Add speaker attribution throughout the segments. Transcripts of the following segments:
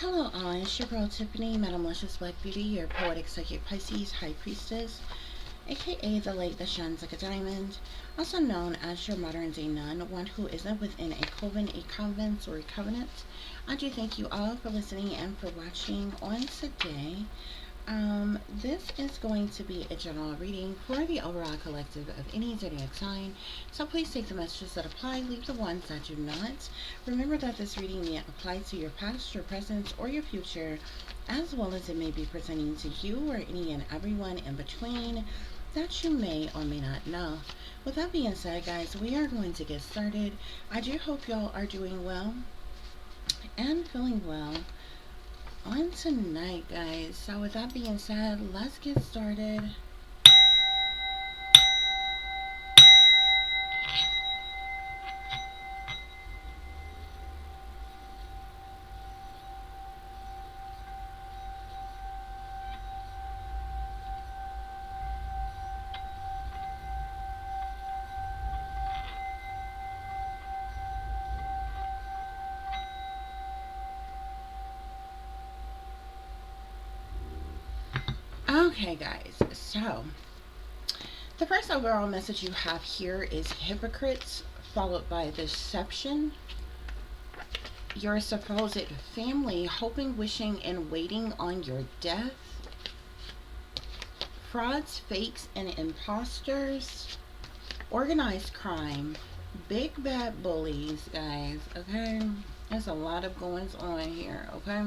Speaker 1: Hello all, it's your girl Tiffany, Madam Luscious Black Beauty, your poetic psychic Pisces high priestess, aka the light that shines like a diamond, also known as your modern day nun, one who isn't within a coven, a convent, or a covenant. I do thank you all for listening and for watching on today. This is going to be a general reading for the overall collective of any zodiac sign. So please take the messages that apply, leave the ones that do not. Remember that this reading may apply to your past, your present, or your future, as well as it may be pertaining to you or any and everyone in between that you may or may not know. With that being said, guys, we are going to get started. I do hope y'all are doing well and feeling well on tonight, guys. So with that being said, let's get started. Okay, guys, so the first overall message you have here is hypocrites, followed by deception. Your supposed family hoping, wishing, and waiting on your death. Frauds, fakes, and imposters. Organized crime. Big bad bullies, guys, okay? There's a lot of goings on here, okay?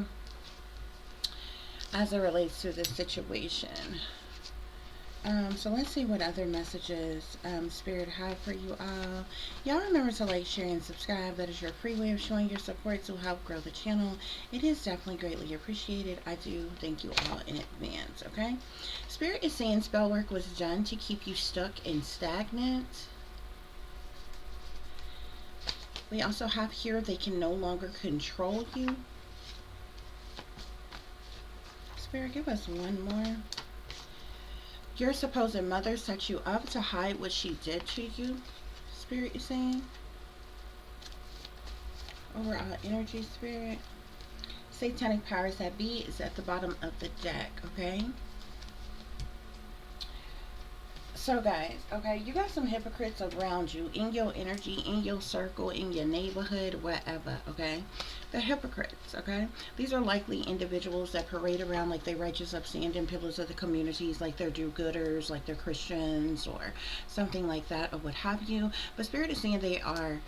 Speaker 1: As it relates to this situation. So let's see what other messages Spirit have for you all. Y'all remember to like, share, and subscribe. That is your free way of showing your support to help grow the channel. It is definitely greatly appreciated. I do thank you all in advance, okay? Spirit is saying spell work was done to keep you stuck and stagnant. We also have here they can no longer control you. Spirit, give us one more. Your supposed mother set you up to hide what she did to you. Spirit, you're saying? Overall energy, Spirit. Satanic powers that be is at the bottom of the deck, okay? So guys, okay, you got some hypocrites around you, in your energy, in your circle, in your neighborhood, whatever, okay? They're hypocrites, okay? These are likely individuals that parade around like they righteous, upstanding pillars of the communities, like they're do-gooders, like they're Christians or something like that, or what have you. But Spirit is saying they are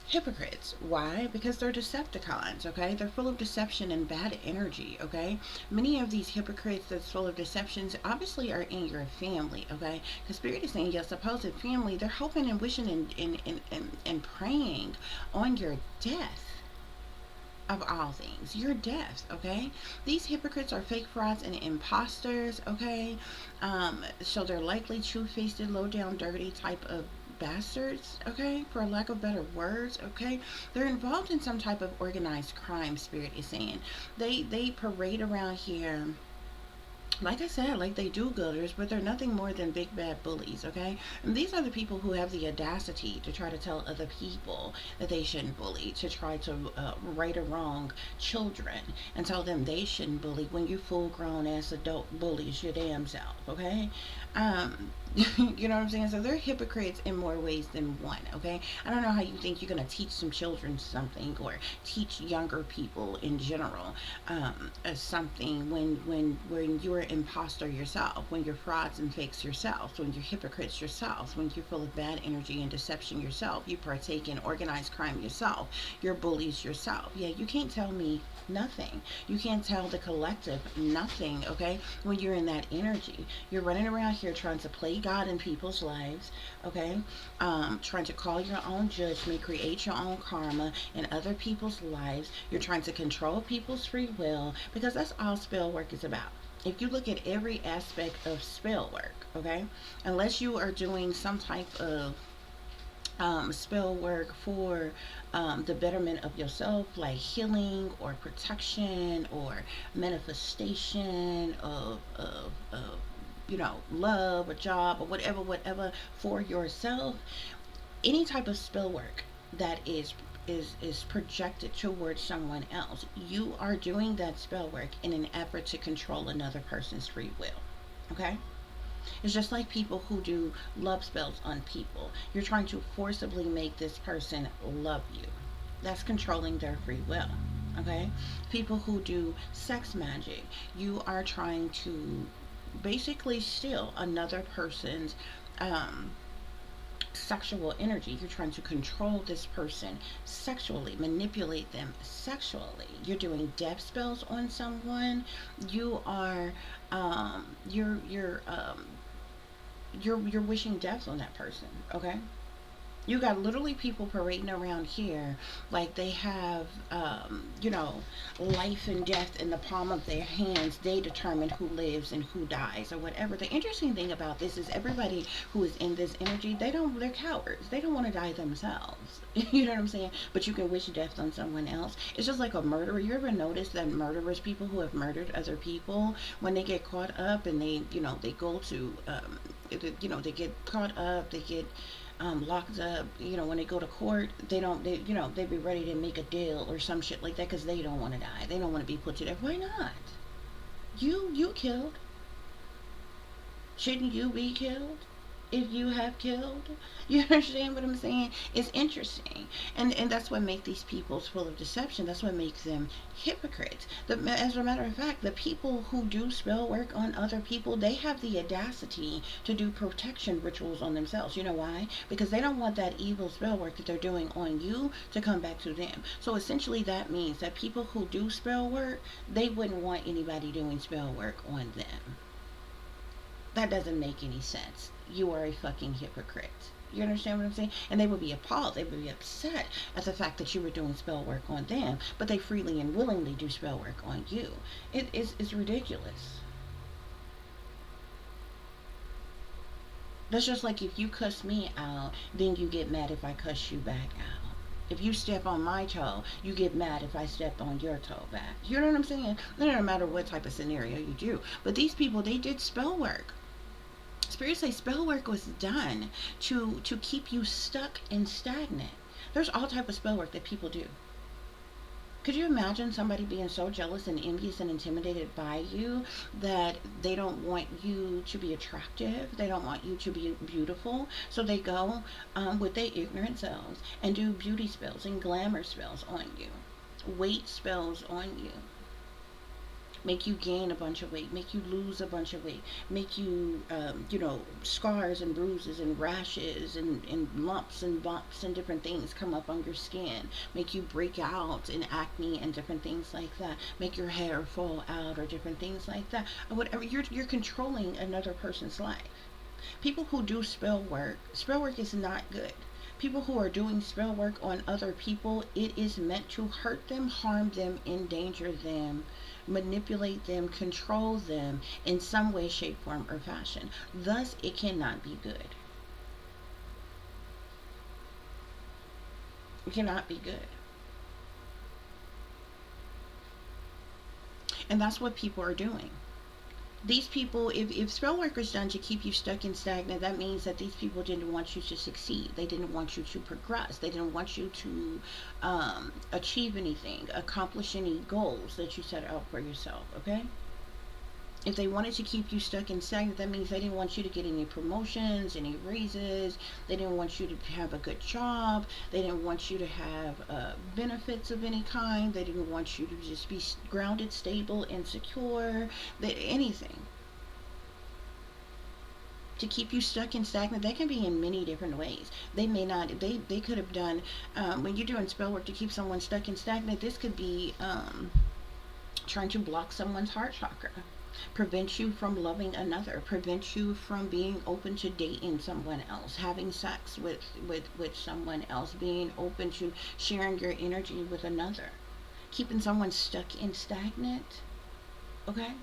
Speaker 1: hypocrites. Why? Because they're Decepticons, okay? They're full of deception and bad energy, okay? Many of these hypocrites that's full of deceptions obviously are in your family, okay? Because Spirit is saying your supposed family, they're hoping and wishing and praying on your death. Of all things, your death, okay? These hypocrites are fake frauds and imposters, okay? So they're likely two-faced, low down, dirty type of bastards, okay, for lack of better words, okay? They're involved in some type of organized crime, Spirit is saying. They parade around here, like I said, like they do-gooders, but they're nothing more than big bad bullies, okay? And these are the people who have the audacity to try to tell other people that they shouldn't bully, to try to right or wrong children and tell them they shouldn't bully when you full-grown ass adult bullies your damn self, okay? You know what I'm saying? So they're hypocrites in more ways than one, okay? I don't know how you think you're going to teach some children something or teach younger people in general something when you're an imposter yourself, when you're frauds and fakes yourself, when you're hypocrites yourself, when you're full of bad energy and deception yourself, you partake in organized crime yourself, you're bullies yourself. Yeah, you can't tell me nothing. You can't tell the collective nothing, okay? When you're in that energy, you're running around here trying to play God in people's lives, okay? Trying to call your own judgment, create your own karma in other people's lives. You're trying to control people's free will, because that's all spell work is about. If you look at every aspect of spell work, okay, unless you are doing some type of spell work for the betterment of yourself, like healing or protection or manifestation of you know, love, a job, or whatever for yourself, any type of spell work that is is projected towards someone else, you are doing that spell work in an effort to control another person's free will. Okay? It's just like people who do love spells on people. You're trying to forcibly make this person love you. That's controlling their free will. Okay? People who do sex magic, you are trying to basically steal another person's um, sexual energy. You're trying to control this person sexually, manipulate them sexually. You're doing death spells on someone. You are you're wishing death on that person. Okay, you got literally people parading around here like they have, life and death in the palm of their hands. They determine who lives and who dies or whatever. The interesting thing about this is everybody who is in this energy, they're cowards. They don't want to die themselves. You know what I'm saying? But you can wish death on someone else. It's just like a murderer. You ever notice that murderers, people who have murdered other people, when they get caught up and they go to, they get caught up, they get locked up, when they go to court, they be ready to make a deal or some shit like that because they don't want to die. They don't want to be put to death. Why not? You killed. Shouldn't you be killed? If you have killed, you understand what I'm saying? It's interesting, and that's what makes these people full of deception. That's what makes them hypocrites. As a matter of fact, the people who do spell work on other people, they have the audacity to do protection rituals on themselves. You know why? Because they don't want that evil spell work that they're doing on you to come back to them. So essentially, that means that people who do spell work, they wouldn't want anybody doing spell work on them. That doesn't make any sense. You are a fucking hypocrite. You understand what I'm saying? And they would be appalled. They would be upset at the fact that you were doing spell work on them, but they freely and willingly do spell work on you. It's ridiculous. That's just like if you cuss me out, then you get mad if I cuss you back out. If you step on my toe, you get mad if I step on your toe back. You know what I'm saying? It doesn't matter what type of scenario you do. But these people, they did spell work. Spirits say spell work was done to keep you stuck and stagnant. There's all type of spell work that people do. Could you imagine somebody being so jealous and envious and intimidated by you that they don't want you to be attractive? They don't want you to be beautiful. So they go with their ignorant selves and do beauty spells and glamour spells on you, weight spells on you, make you gain a bunch of weight, make you lose a bunch of weight, make you, scars and bruises and rashes and lumps and bumps and different things come up on your skin, make you break out in acne and different things like that, make your hair fall out or different things like that, or whatever. You're controlling another person's life. People who do spell work is not good. People who are doing spell work on other people, it is meant to hurt them, harm them, endanger them, manipulate them, control them in some way, shape, form, or fashion. Thus, it cannot be good. It cannot be good. And that's what people are doing. These people, if spell work is done to keep you stuck and stagnant, that means that these people didn't want you to succeed. They didn't want you to progress. They didn't want you to achieve anything, accomplish any goals that you set out for yourself, okay? If they wanted to keep you stuck and stagnant, that means they didn't want you to get any promotions, any raises. They didn't want you to have a good job. They didn't want you to have benefits of any kind. They didn't want you to just be grounded, stable, and secure. Anything. To keep you stuck and stagnant, that can be in many different ways. They may not, they could have done, when you're doing spell work to keep someone stuck and stagnant, this could be trying to block someone's heart chakra, prevent you from loving another, prevent you from being open to dating someone else, having sex with someone else, being open to sharing your energy with another, keeping someone stuck and stagnant, okay?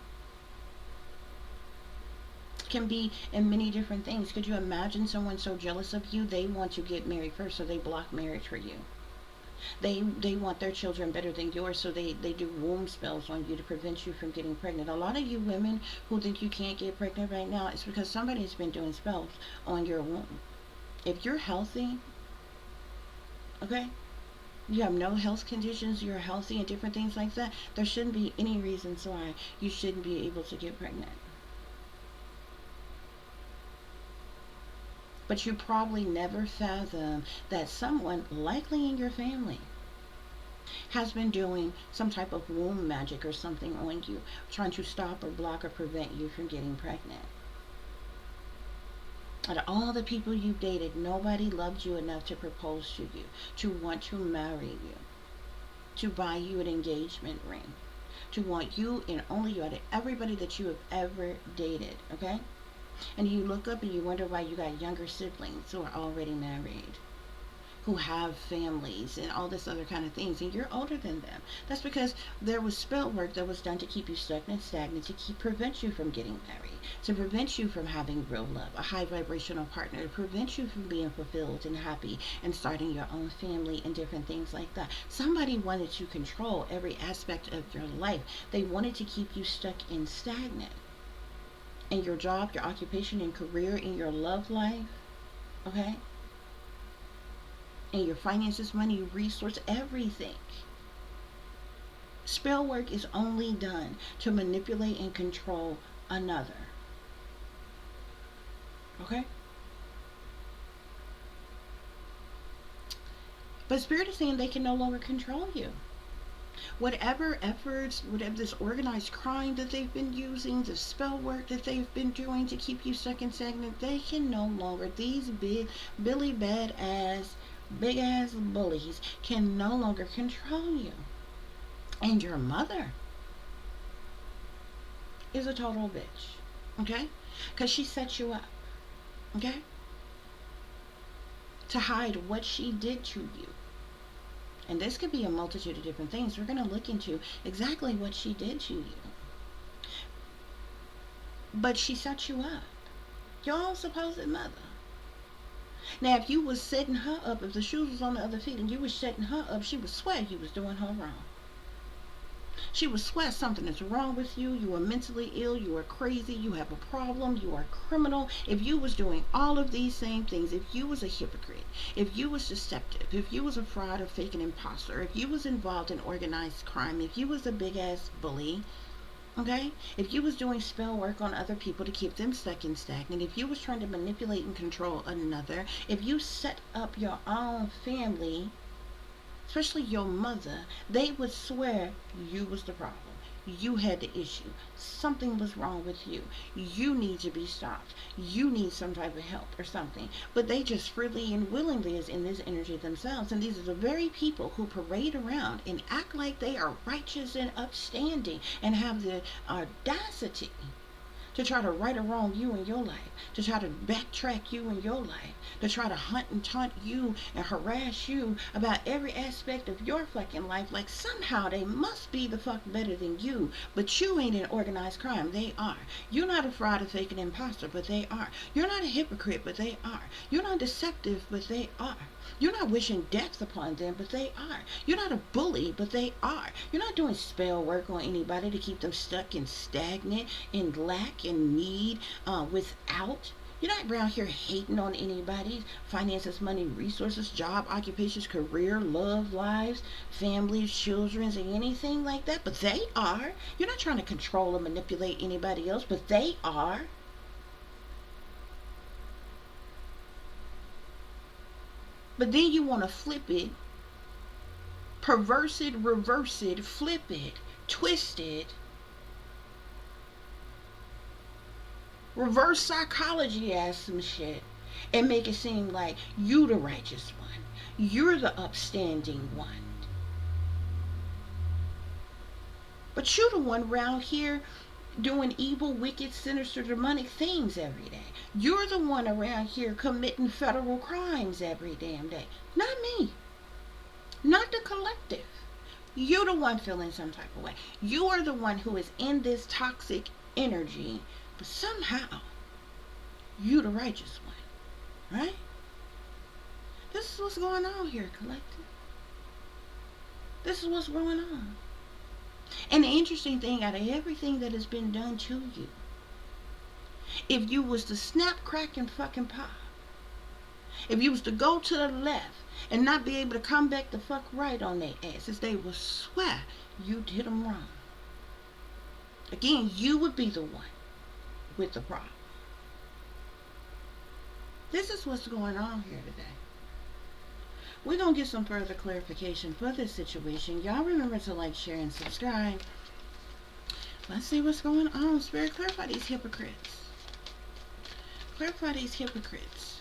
Speaker 1: Can be in many different things. Could you imagine someone so jealous of you, they want to get married first, so they block marriage for you. They want their children better than yours, so they do womb spells on you to prevent you from getting pregnant. A lot of you women who think you can't get pregnant right now, it's because somebody's been doing spells on your womb. If you're healthy, okay, you have no health conditions, you're healthy and different things like that, there shouldn't be any reasons why you shouldn't be able to get pregnant. But you probably never fathom that someone likely in your family has been doing some type of womb magic or something on you, trying to stop or block or prevent you from getting pregnant. Out of all the people you dated, nobody loved you enough to propose to you, to want to marry you, to buy you an engagement ring, to want you and only you out of everybody that you have ever dated, okay? And you look up and you wonder why you got younger siblings who are already married, who have families and all this other kind of things, and you're older than them. That's because there was spell work that was done to keep you stuck and stagnant, to prevent you from getting married, to prevent you from having real love, a high vibrational partner, to prevent you from being fulfilled and happy and starting your own family and different things like that. Somebody wanted to control every aspect of your life. They wanted to keep you stuck and stagnant in your job, your occupation and career, in your love life, okay? In your finances, money, resource, everything. Spell work is only done to manipulate and control another. Okay? But Spirit is saying they can no longer control you. Whatever efforts, whatever this organized crime that they've been using, the spell work that they've been doing to keep you stuck and stagnant, they can no longer, these big, Billy bad ass, big ass bullies can no longer control you. And your mother is a total bitch, okay? Because she set you up, okay? To hide what she did to you. And this could be a multitude of different things. We're going to look into exactly what she did to you. But she set you up. Your supposed mother. Now, if you was setting her up, if the shoes was on the other feet and you was setting her up, she would swear you was doing her wrong. She would swear something is wrong with you. You are mentally ill. You are crazy. You have a problem. You are a criminal. If you was doing all of these same things, if you was a hypocrite, if you was deceptive, if you was a fraud or fake and imposter, if you was involved in organized crime, if you was a big ass bully, okay? If you was doing spell work on other people to keep them stuck and stagnant, if you was trying to manipulate and control another, if you set up your own family, especially your mother, they would swear you was the problem. You had the issue. Something was wrong with you. You need to be stopped. You need some type of help or something. But they just freely and willingly is in this energy themselves. And these are the very people who parade around and act like they are righteous and upstanding and have the audacity to try to right or wrong you in your life, to try to backtrack you in your life, to try to hunt and taunt you and harass you about every aspect of your fucking life, like somehow they must be the fuck better than you, but you ain't in organized crime. They are. You're not a fraud, a fake, an imposter, but they are. You're not a hypocrite, but they are. You're not deceptive, but they are. You're not wishing death upon them, but they are. You're not a bully, but they are. You're not doing spell work on anybody to keep them stuck and stagnant, in lack and need, without. You're not around here hating on anybody. Finances, money, resources, job, occupations, career, love, lives, families, children, and anything like that. But they are. You're not trying to control or manipulate anybody else, but they are. But then you want to flip it, perverse it, reverse it, flip it, twist it, reverse psychology ass some shit, and make it seem like you the righteous one. You're the upstanding one. But you the one around here doing evil, wicked, sinister, demonic things every day. You're the one around here committing federal crimes every damn day. Not me. Not the collective. You're the one feeling some type of way. You are the one who is in this toxic energy, but somehow you the righteous one. Right? This is what's going on here, collective. This is what's going on. And the interesting thing, out of everything that has been done to you, if you was to snap, crack, and fucking pop, If you was to go to the left and not be able to come back the fuck right on their asses, they will swear you did them wrong. Again, you would be the one with the problem. This is what's going on here today. We're going to get some further clarification for this situation. Y'all remember to like, share, and subscribe. Let's see what's going on. Spirit, clarify these hypocrites. Clarify these hypocrites.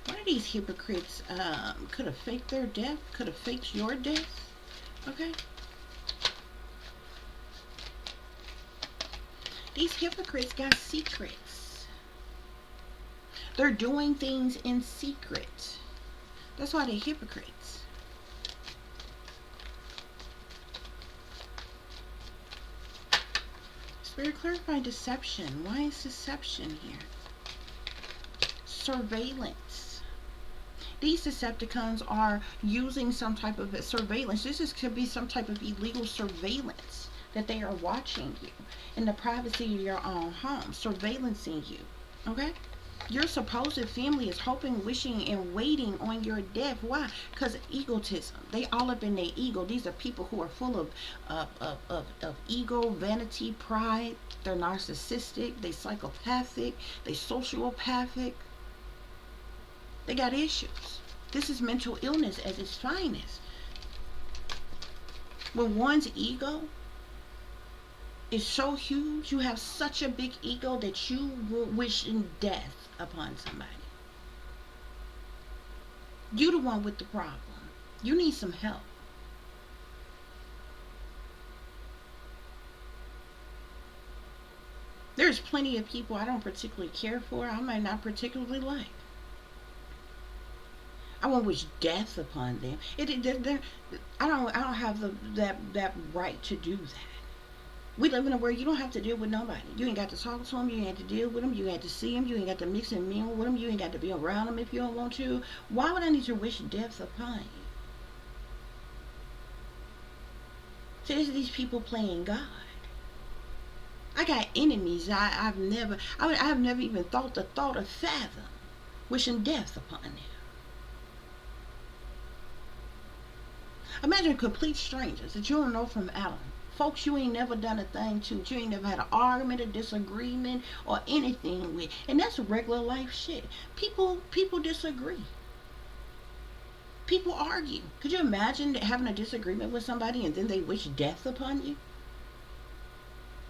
Speaker 1: One of these hypocrites could have faked their death, could have faked your death. Okay? These hypocrites got secrets. They're doing things in secret. That's why they're hypocrites. Spirit, clarify deception. Why is deception here? Surveillance. These Decepticons are using some type of surveillance. Could be some type of illegal surveillance that they are watching you in the privacy of your own home, surveillancing you. Okay? Your supposed family is hoping, wishing, and waiting on your death. Why? Because egotism. They all up in their ego. These are people who are full of ego, vanity, pride. They're narcissistic. They psychopathic. They sociopathic. They got issues. This is mental illness at its finest. When one's ego is so huge, you have such a big ego that you will wish death upon somebody. You the one with the problem. You need some help. There's plenty of people I don't particularly care for. I might not particularly like. I won't wish death upon them. I don't have that right to do that. We live in a world you don't have to deal with nobody. You ain't got to talk to them. You ain't got to deal with them. You ain't got to see them. You ain't got to mix and mingle with them. You ain't got to be around them if you don't want to. Why would I need to wish death upon you? See, there's these people playing God. I got enemies I've never even thought of fathom wishing death upon them. Imagine complete strangers that you don't know from Adam. Folks you ain't never done a thing to. You ain't never had an argument, a disagreement, or anything with. And that's regular life shit. People disagree. People argue. Could you imagine having a disagreement with somebody and then they wish death upon you?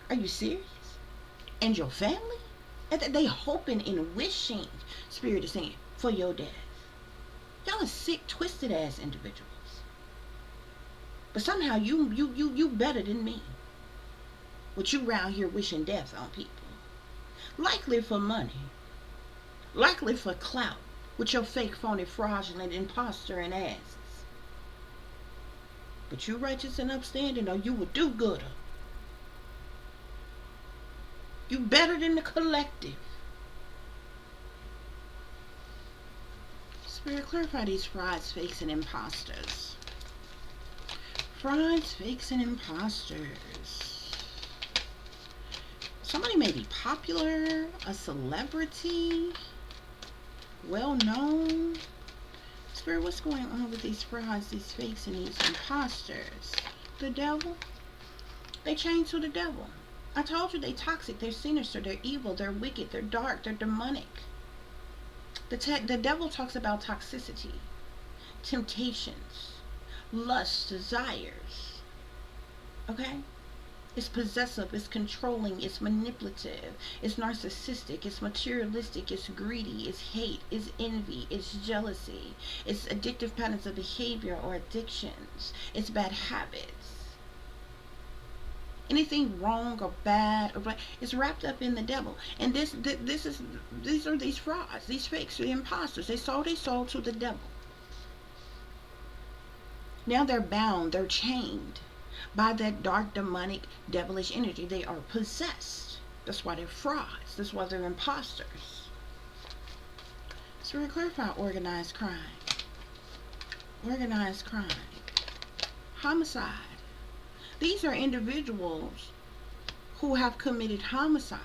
Speaker 1: Are you serious? And your family? They hoping and wishing, Spirit is saying, for your death. Y'all are sick, twisted ass individuals. But somehow you better than me. But you around here wishing death on people. Likely for money. Likely for clout. With your fake, phony, fraudulent, imposter and asses. But you righteous and upstanding, or you would do gooder. You better than the collective. Spirit, clarify these frauds, fakes, and imposters. Frauds, fakes, and imposters. Somebody may be popular, a celebrity, well known. Spirit, what's going on with these frauds, these fakes, and these imposters? The devil? They chained to the devil. I told you they toxic, they're sinister, they're evil, they're wicked, they're dark, they're demonic. The devil talks about toxicity, temptations, lust, desires. Okay? It's possessive, it's controlling, it's manipulative, it's narcissistic, it's materialistic, it's greedy, it's hate, it's envy, it's jealousy, it's addictive patterns of behavior or addictions, it's bad habits. Anything wrong or bad or bad, it's wrapped up in the devil. And these are these frauds, these fakes, the imposters. They sold their soul to the devil. Now they're bound, they're chained by that dark, demonic, devilish energy. They are possessed. That's why they're frauds. That's why they're imposters. So we clarify organized crime. Organized crime. Homicide. These are individuals who have committed homicides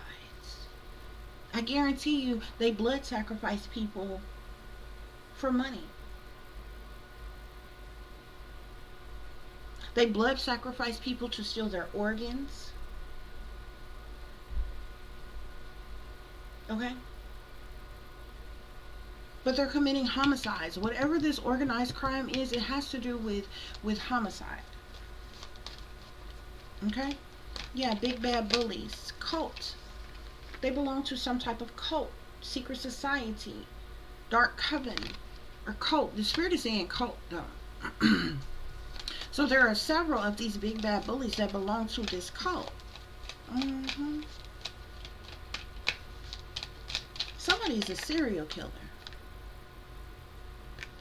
Speaker 1: I guarantee you they blood sacrifice people for money. They blood sacrifice people to steal their organs. Okay? But they're committing homicides. Whatever this organized crime is, it has to do with homicide. Okay? Yeah, big bad bullies. Cult. They belong to some type of cult. Secret society. Dark coven. Or cult. The spirit is saying cult though. So there are several of these big bad bullies that belong to this cult. Somebody's a serial killer.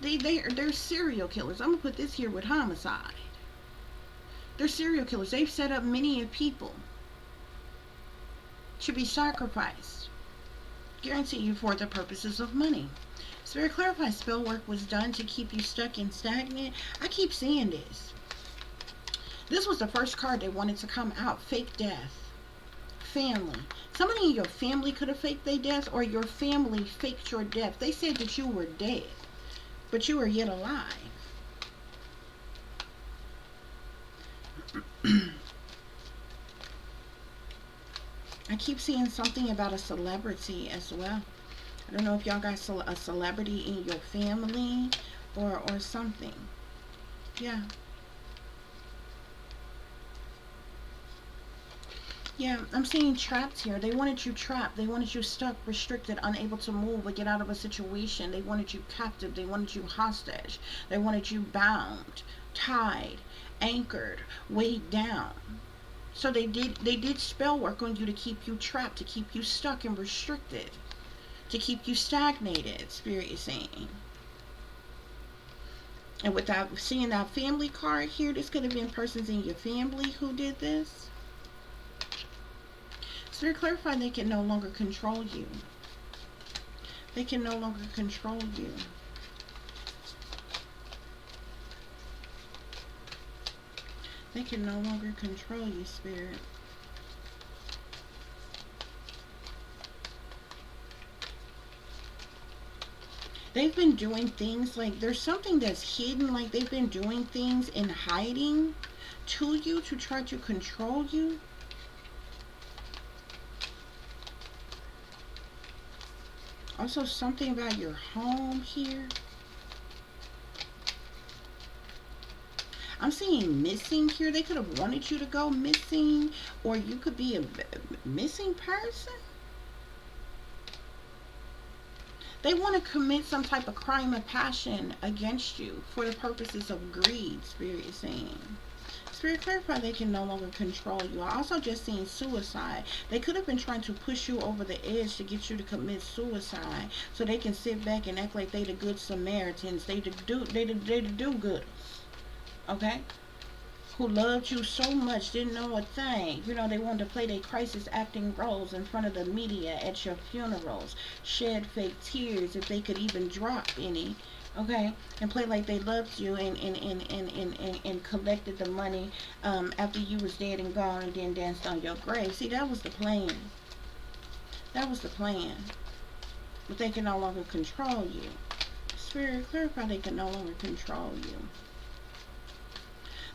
Speaker 1: They're serial killers. I'm gonna put this here with homicide. They're serial killers. They've set up many of people to be sacrificed. Guarantee you for the purposes of money. Spirit clarifies spell work was done to keep you stuck and stagnant. I keep seeing this. This was the first card they wanted to come out. Fake death. Family. Somebody in your family could have faked their death, or your family faked your death. They said that you were dead, but you were yet alive. I keep seeing something about a celebrity as well. I don't know if y'all got a celebrity in your family or something. Yeah. Yeah, I'm seeing trapped here. They wanted you trapped. They wanted you stuck, restricted, unable to move or get out of a situation. They wanted you captive. They wanted you hostage. They wanted you bound, tied, anchored, weighed down. So they did spell work on you to keep you trapped, to keep you stuck and restricted, to keep you stagnated, Spirit is saying. And without seeing that family card here, this could have been persons in your family who did this. Spirit clarify they can no longer control you. They can no longer control you. They can no longer control you, Spirit. They've been doing things like there's something that's hidden, like they've been doing things in hiding to you to try to control you. Also something about your home here. I'm seeing missing here. They could have wanted you to go missing, or you could be a missing person. They want to commit some type of crime of passion against you for the purposes of greed, Spirit is saying. Spirit clarify they can no longer control you. I also just seen suicide. They could have been trying to push you over the edge to get you to commit suicide so they can sit back and act like they the good Samaritans. They the do-gooders. Okay? Who loved you so much, didn't know a thing. You know, they wanted to play their crisis acting roles in front of the media at your funerals. Shed fake tears if they could even drop any. Okay, and play like they loved you and collected the money after you was dead and gone, and then danced on your grave. See, that was the plan. That was the plan. But they can no longer control you. Spirit, clarify they can no longer control you.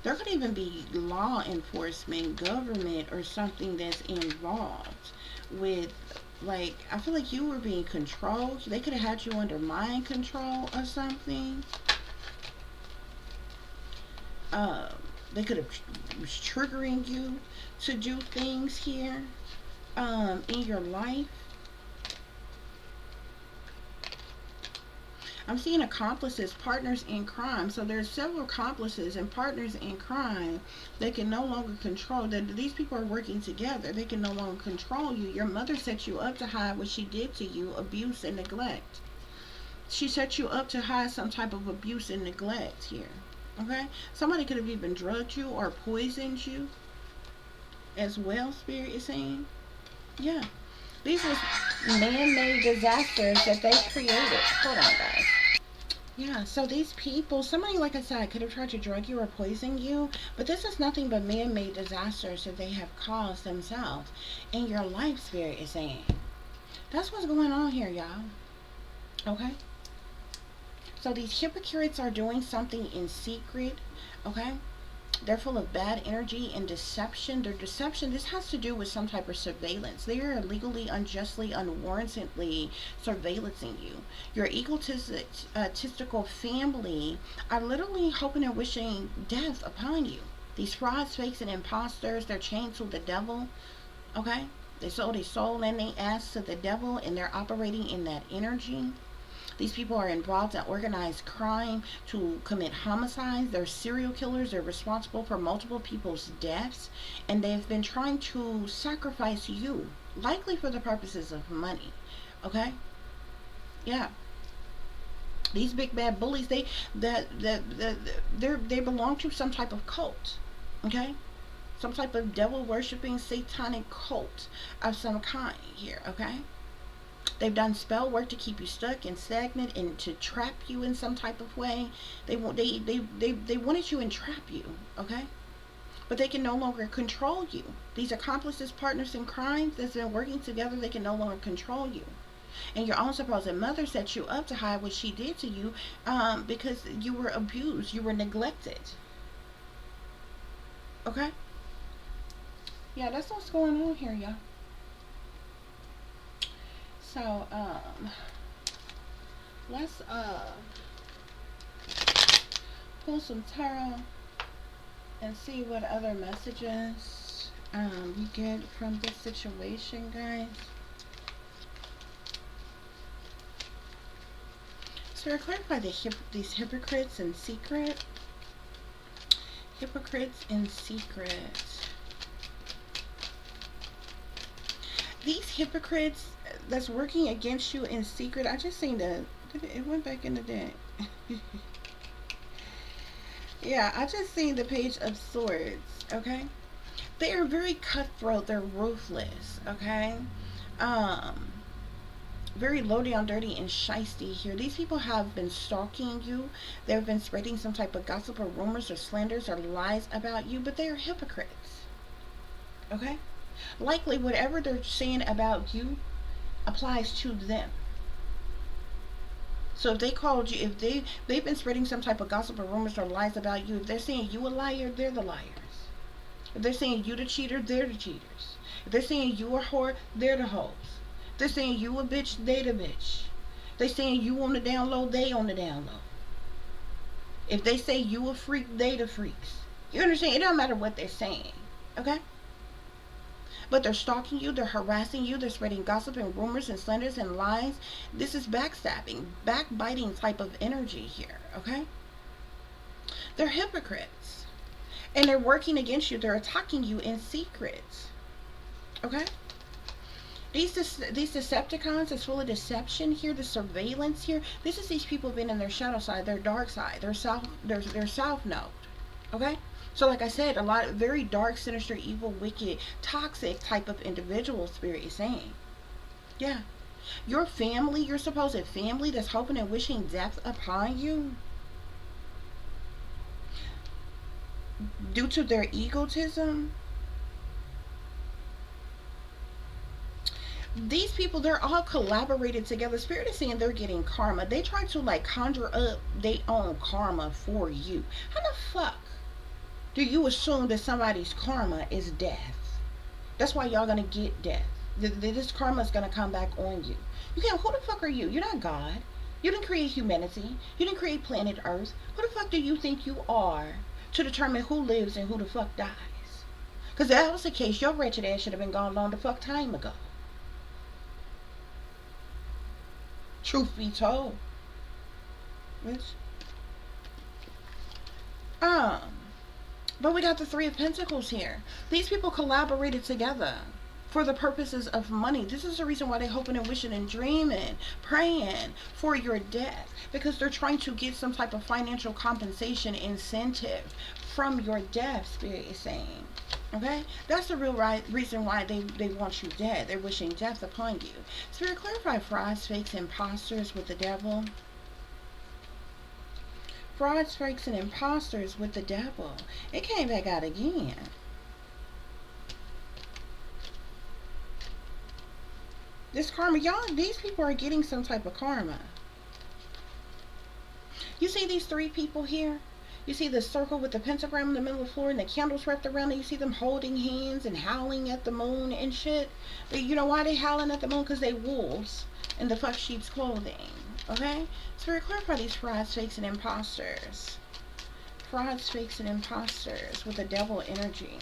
Speaker 1: There could even be law enforcement, government, or something that's involved with, like, I feel like you were being controlled. They could have had you under mind control or something. They could have was triggering you to do things here in your life. I'm seeing accomplices, partners in crime. So there's several accomplices and partners in crime that can no longer control. That these people are working together. They can no longer control you. Your mother set you up to hide what she did to you, abuse and neglect. She set you up to hide some type of abuse and neglect here. Okay? Somebody could have even drugged you or poisoned you as well, Spirit is saying. Yeah. These are man-made disasters that they created. Hold on, guys. Yeah, so these people, somebody, like I said, could have tried to drug you or poison you, but this is nothing but man-made disasters that they have caused themselves in your life, Spirit is saying. That's what's going on here, y'all. Okay? So these hypocrites are doing something in secret. Okay? They're full of bad energy and deception. Their deception, this has to do with some type of surveillance. They are illegally, unjustly, unwarrantedly surveillancing you. Your egotistical family are literally hoping and wishing death upon you. These frauds, fakes, and imposters, they're chained to the devil. Okay? They sold their soul and they ass to the devil, and they're operating in that energy. These people are involved in organized crime to commit homicides. They're serial killers. They're responsible for multiple people's deaths. And they've been trying to sacrifice you, likely for the purposes of money. Okay? Yeah. These big bad bullies, they belong to some type of cult. Okay? Some type of devil worshipping satanic cult of some kind here. Okay? They've done spell work to keep you stuck and stagnant and to trap you in some type of way. They wanted you and trap you, okay? But they can no longer control you. These accomplices, partners in crimes that's been working together, they can no longer control you. And your own supposed mother set you up to hide what she did to you because you were abused, you were neglected. Okay? Yeah, that's what's going on here, y'all. So, let's pull some tarot and see what other messages we get from this situation, guys. So, clarify these hypocrites in secret. Hypocrites in secret. These hypocrites that's working against you in secret. I just seen that it went back in the deck. Yeah, I just seen the Page of Swords. Okay, they are very cutthroat. They're ruthless. Okay, very low down, dirty, and shisty here. These people have been stalking you. They've been spreading some type of gossip or rumors or slanders or lies about you, but they are hypocrites. Okay, likely whatever they're saying about you applies to them. So if they called you, if they've been spreading some type of gossip or rumors or lies about you, if they're saying you a liar, they're the liars. If they're saying you the cheater, they're the cheaters. If they're saying you a whore, they're the hoes. If they're saying you a bitch, they the bitch. If they're saying you on the down low, they on the down low. If they say you a freak, they the freaks. You understand? It don't matter what they're saying. Okay? But they're stalking you, they're harassing you, they're spreading gossip and rumors and slanders and lies. This is backstabbing, backbiting type of energy here, okay? They're hypocrites. And they're working against you. They're attacking you in secret, okay? These Decepticons is full of deception here, the surveillance here. This is these people being in their shadow side, their dark side, their south node, okay? So like I said, a lot of very dark, sinister, evil, wicked, toxic type of individual, Spirit is saying. Yeah. Your family, your supposed family that's hoping and wishing death upon you due to their egotism. These people, they're all collaborated together. Spirit is saying they're getting karma. They try to like conjure up their own karma for you. How the fuck do you assume that somebody's karma is death? That's why y'all gonna get death. This karma is gonna come back on you. You can't. Who the fuck are you? You're not God. You didn't create humanity. You didn't create planet Earth. Who the fuck do you think you are to determine who lives and who the fuck dies? Because if that was the case, your wretched ass should have been gone long the fuck time ago. Truth be told, bitch. But we got the Three of Pentacles here. These people collaborated together for the purposes of money. This is the reason why they're hoping and wishing and dreaming, praying for your death. Because they're trying to get some type of financial compensation incentive from your death, Spirit is saying. Okay? That's the real reason why they want you dead. They're wishing death upon you. Spirit, clarify frauds, fakes, imposters with the devil. Frauds, fakes, and imposters with the devil. It came back out again. This karma, y'all, these people are getting some type of karma. You see these three people here? You see the circle with the pentagram in the middle of the floor and the candles wrapped around it. You see them holding hands and howling at the moon and shit. But you know why they howling at the moon? Because they wolves in the fuck sheep's clothing. Okay? So we're clarify these frauds, fakes, and imposters. Frauds, fakes, and imposters with the devil energy.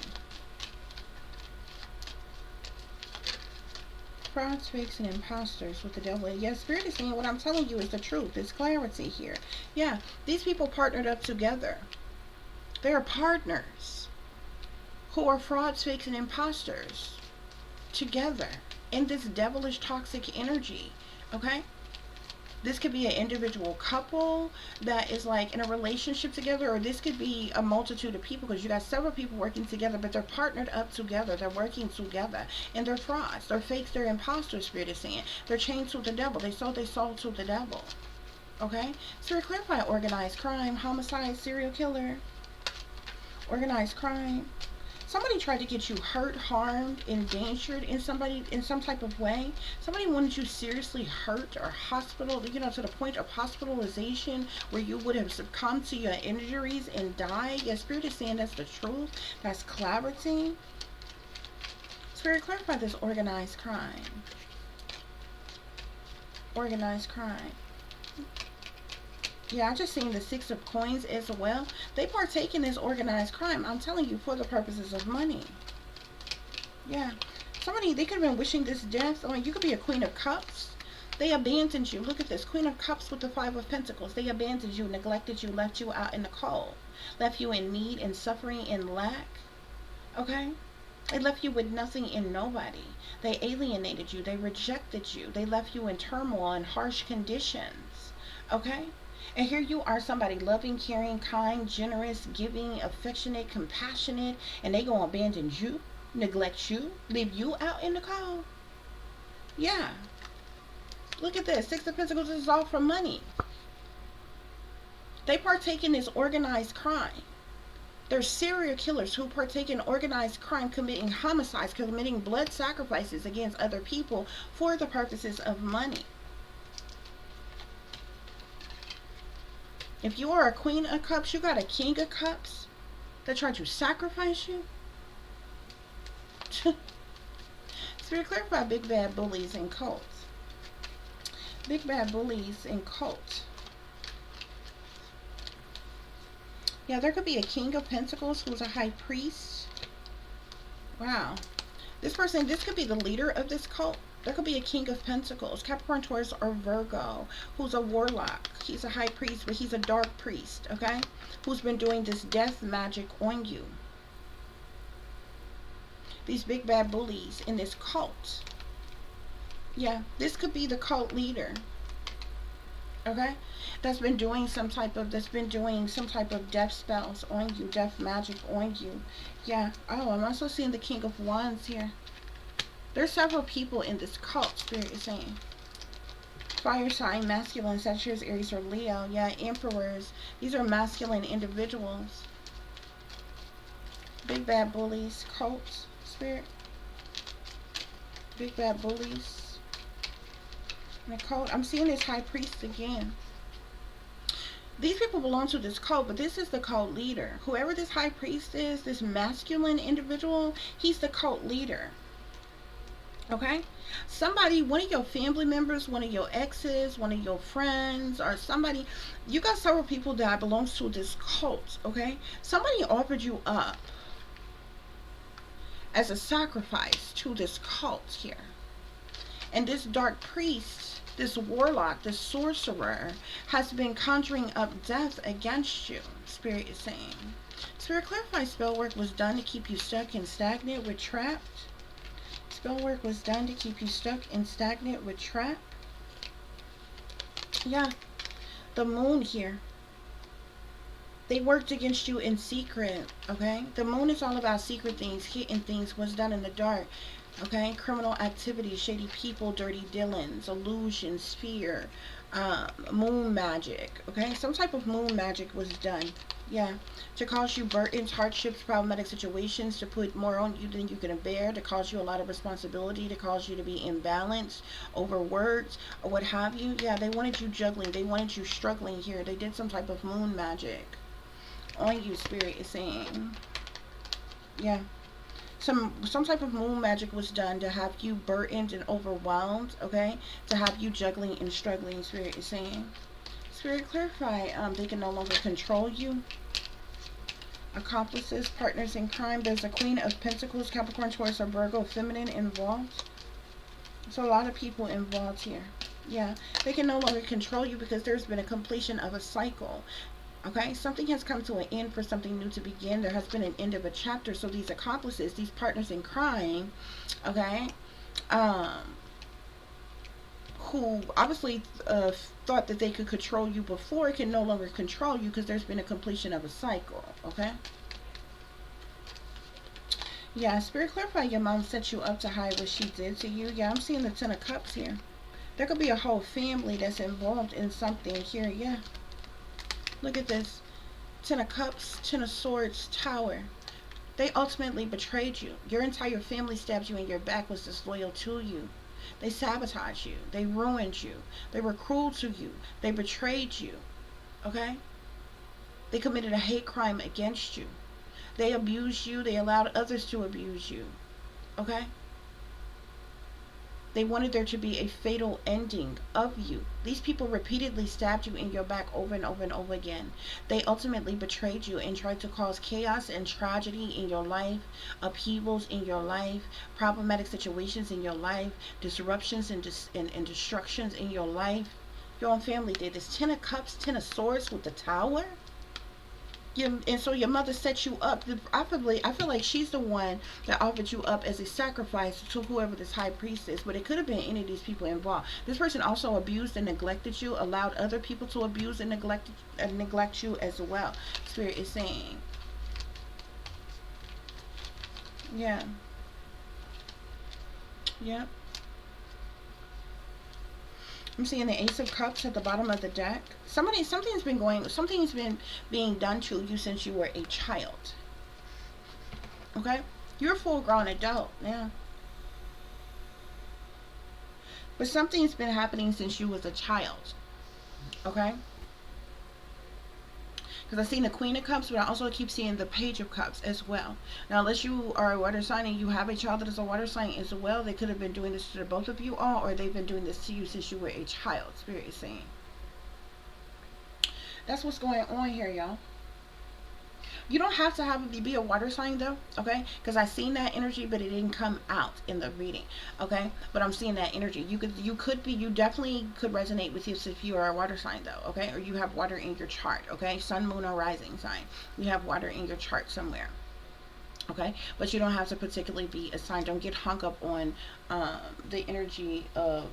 Speaker 1: Frauds, fakes, and imposters with the devil. Yes, Spirit is saying what I'm telling you is the truth. There's clarity here. Yeah, these people partnered up together. They are partners who are frauds, fakes, and imposters together in this devilish toxic energy. Okay? This could be an individual couple that is like in a relationship together, or this could be a multitude of people because you got several people working together, but they're partnered up together. They're working together, and they're frauds, they're fakes, they're imposters. Spirit is saying they're chained to the devil. They sold their soul to the devil. Okay, so we clarify organized crime, homicide, serial killer, organized crime. Somebody tried to get you hurt, harmed, endangered in some type of way. Somebody wanted you seriously hurt or hospital, to the point of hospitalization where you would have succumbed to your injuries and died. Yes, Spirit is saying that's the truth. That's clarity. Spirit, clarify this organized crime. Organized crime. Yeah, I just seen the Six of Coins as well. They partake in this organized crime. I'm telling you, for the purposes of money. Yeah. Somebody, they could have been wishing this death. I mean, you could be a Queen of Cups. They abandoned you. Look at this. Queen of Cups with the Five of Pentacles. They abandoned you, neglected you, left you out in the cold. Left you in need and suffering and lack. Okay? They left you with nothing and nobody. They alienated you. They rejected you. They left you in turmoil and harsh conditions. Okay? And here you are, somebody loving, caring, kind, generous, giving, affectionate, compassionate, and they gonna abandon you, neglect you, leave you out in the cold. Yeah. Look at this. Six of Pentacles is all for money. They partake in this organized crime. They're serial killers who partake in organized crime, committing homicides, committing blood sacrifices against other people for the purposes of money. If you are a Queen of Cups, you got a King of Cups that tried to sacrifice you. Spirit, clarify big bad bullies and cults. Big bad bullies and cults. Yeah, there could be a King of Pentacles who's a High Priest. Wow. This person, this could be the leader of this cult. There could be a King of Pentacles, Capricorn, Taurus, or Virgo, who's a warlock. He's a high priest, but he's a dark priest, okay? Who's been doing this death magic on you. These big bad bullies in this cult. Yeah, this could be the cult leader, okay? That's been doing some type of death spells on you, death magic on you. Yeah. Oh, I'm also seeing the King of Wands here. There's several people in this cult, Spirit is saying. Fire sign, masculine, Sagittarius, Aries, or Leo. Yeah, emperors. These are masculine individuals. Big bad bullies, cults, Spirit. Big bad bullies. And the cult. I'm seeing this High Priest again. These people belong to this cult, but this is the cult leader. Whoever this High Priest is, this masculine individual, he's the cult leader. Okay? Somebody, one of your family members, one of your exes, one of your friends, or somebody, you got several people that belongs to this cult, okay? Somebody offered you up as a sacrifice to this cult here. And this dark priest, this warlock, this sorcerer, has been conjuring up death against you, Spirit is saying. Spirit, clarify spell work was done to keep you stuck and stagnant with trapped. Spell work was done to keep you stuck and stagnant with trap. Yeah. The moon here. They worked against you in secret. Okay. The moon is all about secret things, hidden things, what's done in the dark. Okay. Criminal activity, shady people, dirty dealings, illusions, fear, moon magic. Okay. Some type of moon magic was done Yeah, to cause you burdens, hardships, problematic situations, to put more on you than you can bear, to cause you a lot of responsibility, to cause you to be imbalanced over words or what have you. Yeah, they wanted you juggling. They wanted you struggling here. They did some type of moon magic on you, Spirit is saying. Yeah. Some type of moon magic was done to have you burdened and overwhelmed, okay? To have you juggling and struggling, Spirit is saying. Spirit, clarify. They can no longer control you. Accomplices, partners in crime. There's a Queen of Pentacles, Capricorn, Taurus, or Virgo, feminine involved. So a lot of people involved here. Yeah, they can no longer control you because there's been a completion of a cycle. Okay, something has come to an end for something new to begin. There has been an end of a chapter. So these accomplices, these partners in crime, okay, who obviously thought that they could control you before, can no longer control you because there's been a completion of a cycle. Okay. Yeah, Spirit, clarify. Your mom set you up to hide what she did to you. Yeah, I'm seeing the Ten of Cups here. There could be a whole family that's involved in something here. Yeah. Look at this. Ten of Cups, Ten of Swords, Tower. They ultimately betrayed you. Your entire family stabbed you in your back, was disloyal to you. They sabotaged you. They ruined you. They were cruel to you. They betrayed you. Okay? They committed a hate crime against you. They abused you. They allowed others to abuse you. Okay? They wanted there to be a fatal ending of you. These people repeatedly stabbed you in your back over and over and over again. They ultimately betrayed you and tried to cause chaos and tragedy in your life, upheavals in your life, problematic situations in your life, disruptions and destructions in your life. Your own family did this. Ten of Cups, Ten of Swords with the Tower. And so your mother set you up. I feel like she's the one that offered you up as a sacrifice to whoever this high priest is. But it could have been any of these people involved. This person also abused and neglected you, allowed other people to abuse and neglect you as well. Spirit is saying, yeah, yeah. I'm seeing the Ace of Cups at the bottom of the deck. Something's been being done to you since you were a child. Okay? You're a full-grown adult, yeah. But something's been happening since you was a child. Okay? Because I've seen the Queen of Cups, but I also keep seeing the Page of Cups as well. Now, unless you are a water sign and you have a child that is a water sign as well, they could have been doing this to both of you all, or they've been doing this to you since you were a child. Spirit is saying. That's what's going on here, y'all. You don't have to be a water sign though, okay? Because I seen that energy, but it didn't come out in the reading, okay? But I'm seeing that energy. You definitely could resonate with this if you are a water sign though, okay? Or you have water in your chart, okay? Sun, moon, or rising sign. You have water in your chart somewhere, okay? But you don't have to particularly be a sign. Don't get hung up on the energy of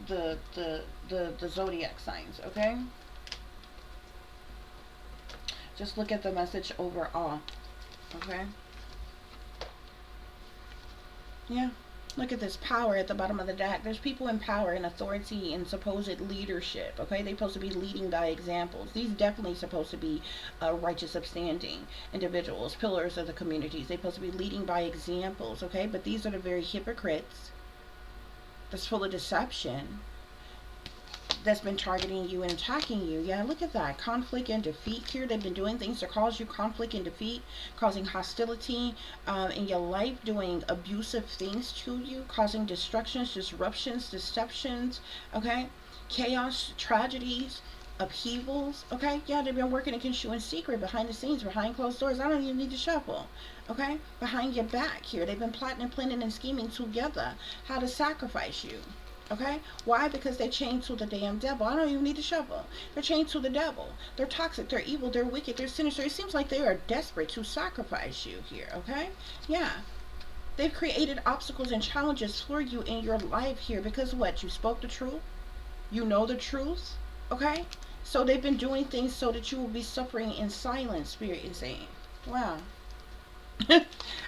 Speaker 1: the zodiac signs, okay? Just look at the message overall. Okay? Yeah. Look at this power at the bottom of the deck. There's people in power and authority and supposed leadership. Okay? They're supposed to be leading by examples. These definitely supposed to be righteous, upstanding individuals, pillars of the communities. They're supposed to be leading by examples. Okay? But these are the very hypocrites that's full of deception, that's been targeting you and attacking you. Yeah, look at that. Conflict and defeat here. They've been doing things to cause you conflict and defeat, causing hostility in your life, doing abusive things to you, causing destructions, disruptions, deceptions, okay? Chaos, tragedies, upheavals, okay? Yeah, they've been working against you in secret, behind the scenes, behind closed doors. I don't even need to shuffle, okay? Behind your back here. They've been plotting and planning and scheming together how to sacrifice you. Okay? Why? Because they're chained to the damn devil. I don't even need to shuffle. They're chained to the devil. They're toxic. They're evil. They're wicked. They're sinister. It seems like they are desperate to sacrifice you here. Okay? Yeah. They've created obstacles and challenges for you in your life here because what? You spoke the truth. You know the truth. Okay? So they've been doing things so that you will be suffering in silence, Spirit is saying. Wow. I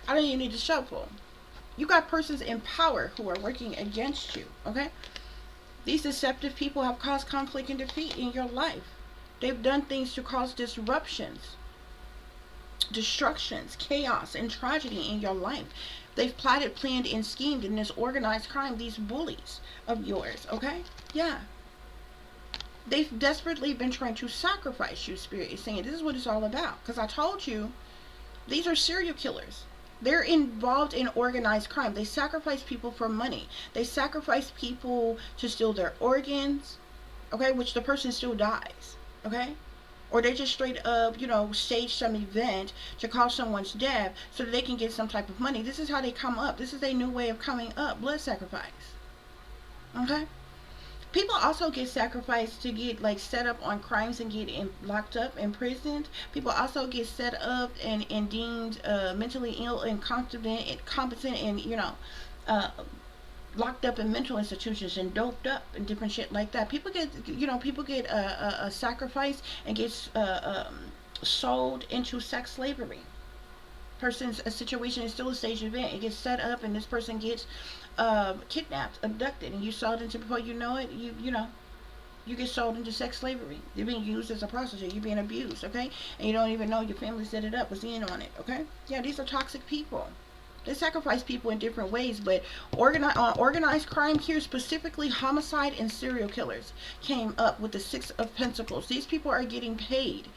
Speaker 1: don't even need to shuffle. You got persons in power who are working against you, okay? These deceptive people have caused conflict and defeat in your life. They've done things to cause disruptions, destructions, chaos, and tragedy in your life. They've plotted, planned, and schemed in this organized crime, these bullies of yours, okay? Yeah. They've desperately been trying to sacrifice you, Spirit is saying. This is what it's all about. Because I told you, these are serial killers. They're involved in organized crime. They sacrifice people for money. They sacrifice people to steal their organs, okay, which the person still dies, okay? Or they just straight up, stage some event to cause someone's death so that they can get some type of money. This is how they come up. This is a new way of coming up. Blood sacrifice, okay? People also get sacrificed to get set up on crimes and get locked up, imprisoned. People also get set up and deemed mentally ill, incompetent, and locked up in mental institutions and doped up and different shit like that. People get sacrificed and gets sold into sex slavery. Person's a situation is still a stage event. It gets set up and this person gets kidnapped, abducted, and you sold into, before you know it, you get sold into sex slavery. You're being used as a prostitute. You're being abused, okay? And you don't even know your family set it up, was in on it, okay? Yeah, these are toxic people. They sacrifice people in different ways, but organized crime here, specifically homicide and serial killers, came up with the Six of Pentacles. These people are getting paid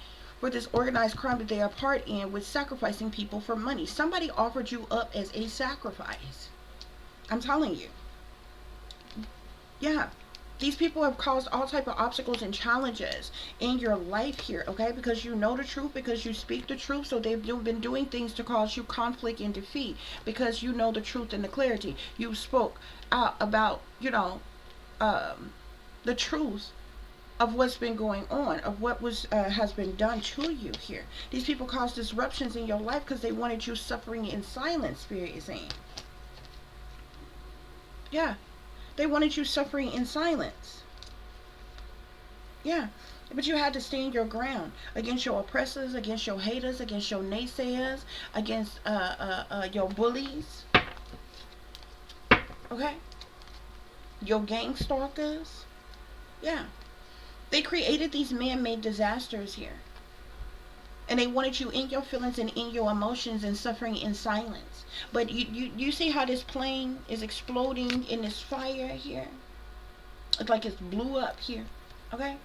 Speaker 1: for this organized crime that they are part in with sacrificing people for money. Somebody offered you up as a sacrifice. I'm telling you. Yeah. These people have caused all type of obstacles and challenges in your life here, okay? Because you know the truth, because you speak the truth. So they've been doing things to cause you conflict and defeat because you know the truth and the clarity. You spoke out about, the truth of what's been going on, of what has been done to you here. These people caused disruptions in your life because they wanted you suffering in silence, Spirit is saying. Yeah. They wanted you suffering in silence. Yeah. But you had to stand your ground against your oppressors, against your haters, against your naysayers, against your bullies. Okay? Your gang stalkers. Yeah. They created these man-made disasters here. And they wanted you in your feelings and in your emotions and suffering in silence. But you see how this plane is exploding in this fire here? It's like it's blew up here. Okay?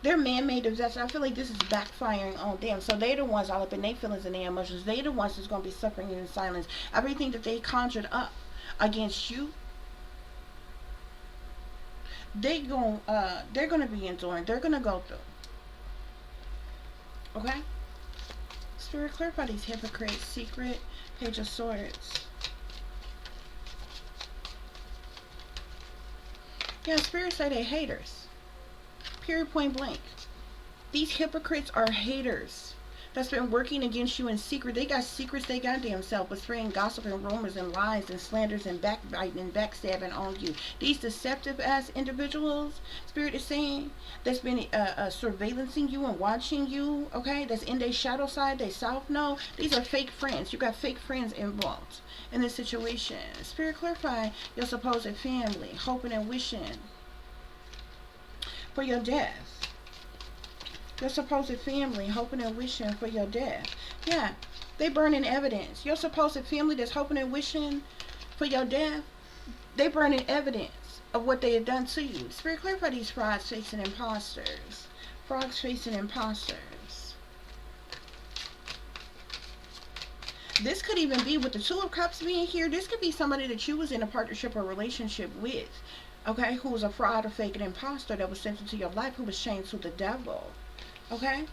Speaker 1: They're man-made disasters. I feel like this is backfiring on them. So they're the ones all up in their feelings and their emotions. They're the ones that's going to be suffering in silence. Everything that they conjured up against you, they're going to be enduring. They're going to go through. Okay? Spirit, clarify these hypocrites. Secret. Page of Swords. Yeah, Spirit say they haters. Period, point blank. These hypocrites are haters that's been working against you in secret. They got secrets they goddamn self, but spreading gossip and rumors and lies and slanders and backbiting and backstabbing on you. These deceptive ass individuals, Spirit is saying, that's been surveillancing you and watching you, okay, that's in their shadow side, they self know. These are fake friends. You got fake friends involved in this situation. Spirit, clarify your supposed family, hoping and wishing for your death. Your supposed family hoping and wishing for your death. Yeah, they burning evidence. Your supposed family that's hoping and wishing for your death, they burning evidence of what they have done to you. Spirit, clarify these frauds facing imposters. Frogs facing imposters. This could even be with the Two of Cups being here. This could be somebody that you was in a partnership or relationship with, okay, who was a fraud or fake and imposter that was sent into your life, who was chained to the devil. Okay?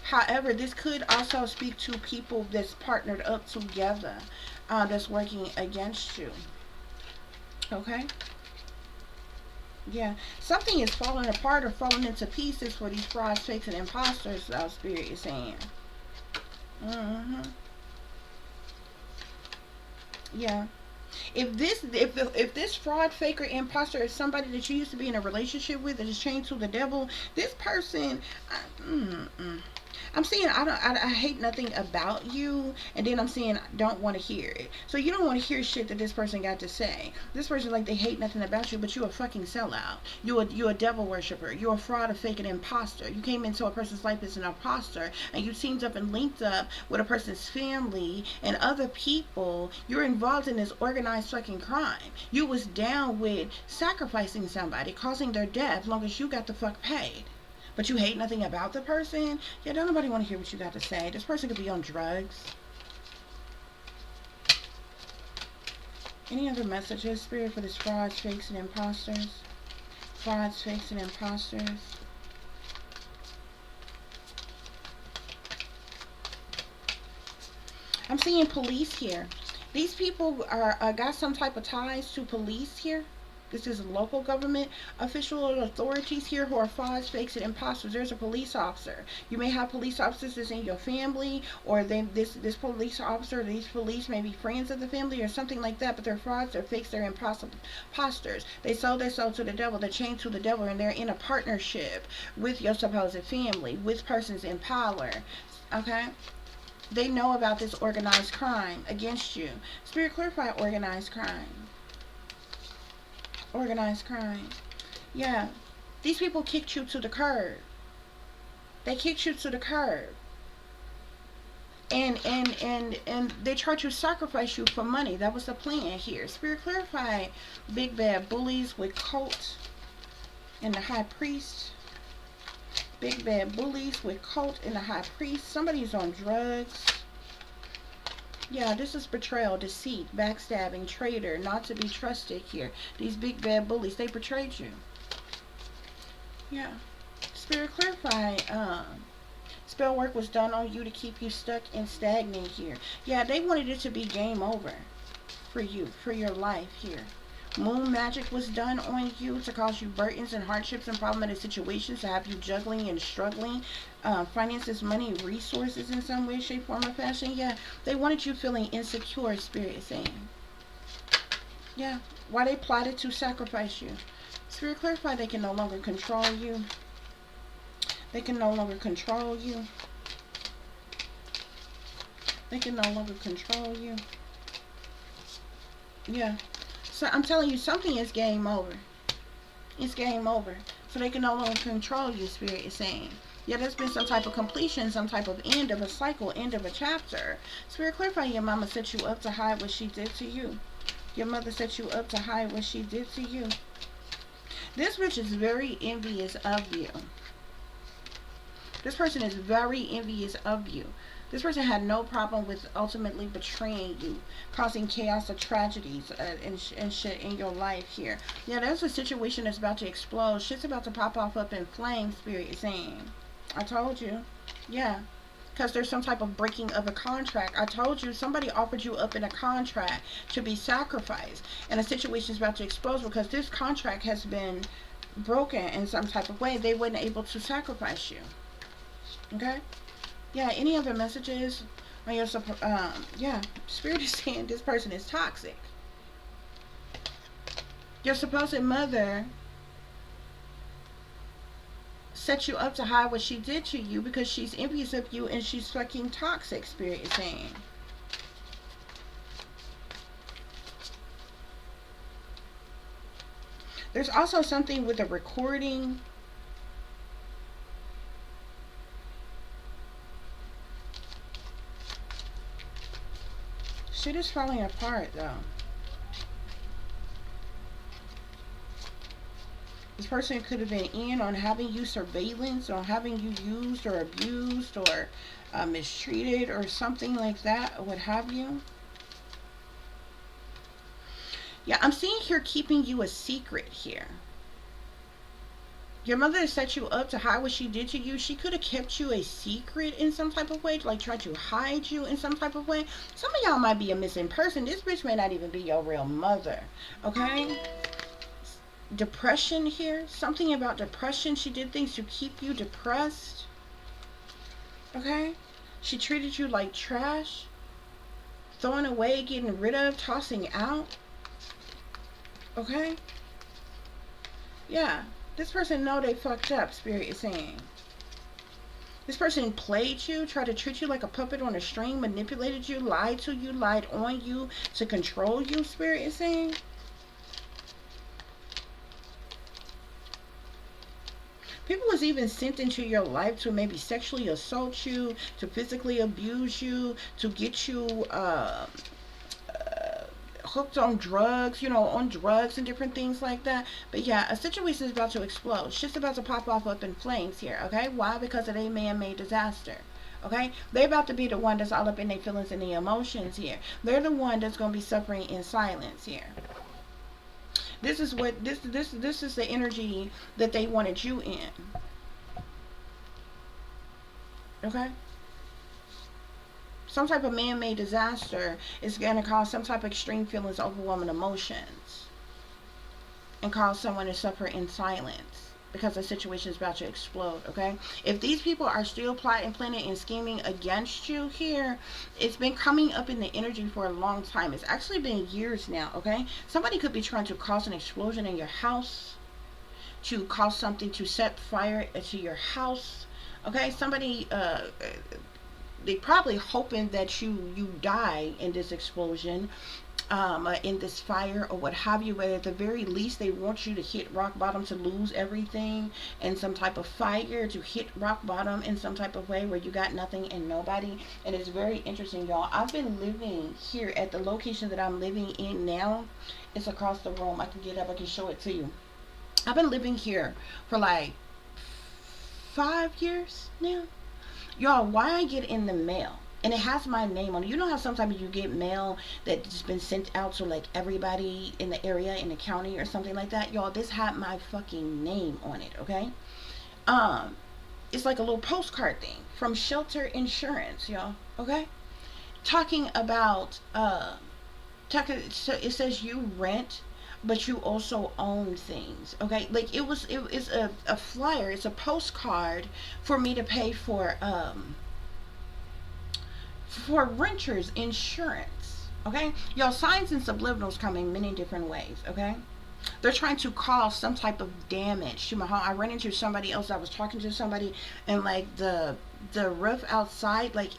Speaker 1: However, this could also speak to people that's partnered up together, that's working against you. Okay? Yeah. Something is falling apart or falling into pieces for these frauds, fakes, and imposters, our Spirit is saying. Yeah. If this fraud, faker, imposter is somebody that you used to be in a relationship with that is chained to the devil, this person, I'm seeing I hate nothing about you, and then I'm seeing don't want to hear it. So you don't want to hear shit that this person got to say. This person like they hate nothing about you, but you a fucking sellout. You a devil worshiper. You're a fraud, a fake, an imposter. You came into a person's life as an imposter, and you teamed up and linked up with a person's family and other people. You're involved in this organized fucking crime. You was down with sacrificing somebody, causing their death, long as you got the fuck paid. But you hate nothing about the person? Yeah, don't nobody want to hear what you got to say. This person could be on drugs. Any other messages, Spirit, for this frauds, fakes, and imposters? Frauds, fakes, and imposters. I'm seeing police here. These people are got some type of ties to police here. This is local government official authorities here who are frauds, fakes, and imposters. There's a police officer. You may have police officers that's in your family, or this police officer, these police may be friends of the family or something like that, but they're frauds, they're fakes, they're imposters. They sold their soul to the devil, they're chained to the devil, and they're in a partnership with your supposed family, with persons in power. Okay? They know about this organized crime against you. Spirit, clarify organized crime. Organized crime. Yeah. These people kicked you to the curb. They kicked you to the curb. And they tried to sacrifice you for money. That was the plan here. Spirit, clarify big bad bullies with cult and the high priest. Big bad bullies with cult and the high priest. Somebody's on drugs. Yeah, this is betrayal, deceit, backstabbing, traitor, not to be trusted here. These big bad bullies, they betrayed you. Yeah. Spirit, clarify, spell work was done on you to keep you stuck and stagnant here. Yeah, they wanted it to be game over for you, for your life here. Moon magic was done on you to cause you burdens and hardships and problematic situations, to have you juggling and struggling. Finances, money, resources in some way, shape, form, or fashion. Yeah, they wanted you feeling insecure, Spirit is saying. Yeah, why they plotted to sacrifice you. Spirit, clarify they can no longer control you. They can no longer control you. They can no longer control you. Yeah. So I'm telling you, something is game over. It's game over. So they can no longer control you, Spirit is saying. Yeah, there's been some type of completion, some type of end of a cycle, end of a chapter. Spirit, clarify your mama set you up to hide what she did to you. Your mother set you up to hide what she did to you. This bitch is very envious of you. This person is very envious of you. This person had no problem with ultimately betraying you, causing chaos or tragedies and shit in your life here. Yeah, there's a situation that's about to explode. Shit's about to pop off up in flames, Spirit is saying. I told you. Yeah. Because there's some type of breaking of a contract. I told you, somebody offered you up in a contract to be sacrificed. And a situation is about to explode because this contract has been broken in some type of way. They weren't able to sacrifice you. Okay? Yeah, any other messages on your yeah, Spirit is saying this person is toxic. Your supposed mother set you up to hide what she did to you because she's envious of you and she's fucking toxic, Spirit is saying. There's also something with a recording. Shit is falling apart though. This person could have been in on having you surveillance, or having you used or abused or mistreated or something like that, or what have you. Yeah, I'm seeing here keeping you a secret here. Your mother set you up to hide what she did to you. She could have kept you a secret in some type of way, like tried to hide you in some type of way. Some of y'all might be a missing person. This bitch may not even be your real mother. Okay? Depression here. Something about depression. She did things to keep you depressed. Okay? She treated you like trash. Throwing away, getting rid of, tossing out. Okay? Yeah. This person know they fucked up, Spirit is saying. This person played you, tried to treat you like a puppet on a string, manipulated you, lied to you, lied on you to control you, Spirit is saying. People was even sent into your life to maybe sexually assault you, to physically abuse you, to get you hooked on drugs, on drugs and different things like that. But yeah, a situation is about to explode. Shit's about to pop off up in flames here, okay? Why? Because of a man-made disaster. Okay, they're about to be the one that's all up in their feelings and their emotions here. They're the one that's gonna be suffering in silence here. This is what this is the energy that they wanted you in. Okay, some type of man-made disaster is going to cause some type of extreme feelings, overwhelming emotions, and cause someone to suffer in silence because the situation is about to explode. Okay, if these people are still plotting, planning, and scheming against you here, it's been coming up in the energy for a long time. It's actually been years now. Okay, somebody could be trying to cause an explosion in your house, to cause something to set fire to your house. Okay, somebody they probably hoping that you die in this explosion, in this fire or what have you. But at the very least, they want you to hit rock bottom, to lose everything in some type of fire, to hit rock bottom in some type of way where you got nothing and nobody. And it's very interesting, y'all. I've been living here at the location that I'm living in now. It's across the room. I can get up, I can show it to you. I've been living here for like 5 years now. Y'all, why I get in the mail and it has my name on it. You know how sometimes you get mail that's been sent out to like everybody in the area, in the county or something like that? Y'all, this had my fucking name on it, okay? Um, it's like a little postcard thing from Shelter Insurance, y'all, okay? Talking about so it says you rent, but you also own things. Okay, like it is a flyer, it's a postcard for me to pay for renters insurance. Okay, y'all, signs and subliminals come in many different ways. Okay, they're trying to cause some type of damage to my home. I ran into somebody else. I was talking to somebody, and like the roof outside, like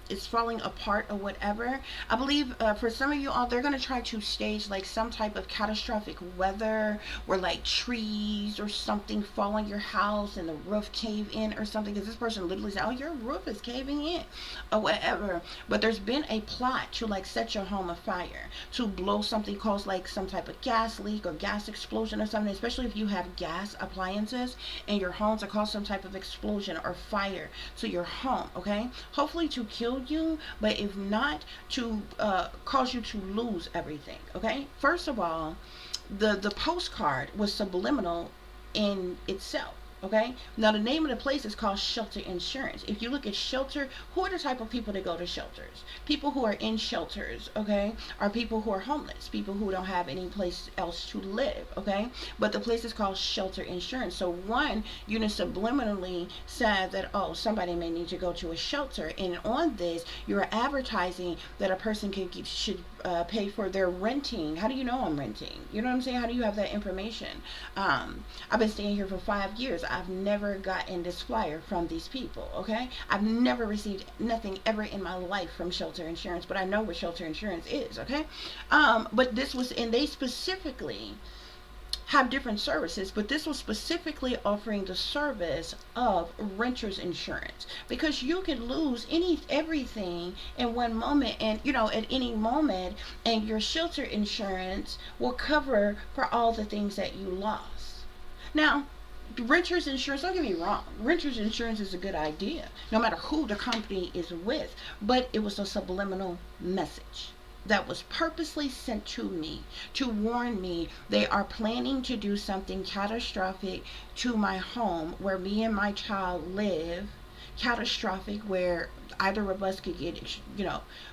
Speaker 1: it's falling apart or whatever. I believe for some of you all, they're gonna try to stage like some type of catastrophic weather, where like trees or something fall on your house and the roof cave in or something. Because this person literally said, "Oh, your roof is caving in," or whatever. But there's been a plot to like set your home afire, to blow something, cause like some type of gas leak or gas explosion or something. Especially if you have gas appliances in your home, to cause some type of explosion or fire to your home. Okay, hopefully to kill you, but if not, to cause you to lose everything. Okay, first of all, the postcard was subliminal in itself. Okay, now the name of the place is called Shelter Insurance. If you look at shelter, who are the type of people that go to shelters? People who are in shelters, okay, are people who are homeless, people who don't have any place else to live. Okay, but the place is called Shelter Insurance. So one unit subliminally said that, oh, somebody may need to go to a shelter, and on this you're advertising that a person should pay for their renting. How do you know I'm renting? You know what I'm saying? How do you have that information? I've been staying here for 5 years. I've never gotten this flyer from these people. Okay, I've never received nothing ever in my life from Shelter Insurance, but I know what Shelter Insurance is. Okay, but this was, and they specifically have different services, but this was specifically offering the service of renters insurance, because you can lose everything in one moment, and at any moment, and your shelter insurance will cover for all the things that you lost. Now, renters insurance, don't get me wrong, renters insurance is a good idea no matter who the company is with, but it was a subliminal message that was purposely sent to me to warn me they are planning to do something catastrophic to my home where me and my child live. Catastrophic, where either of us could get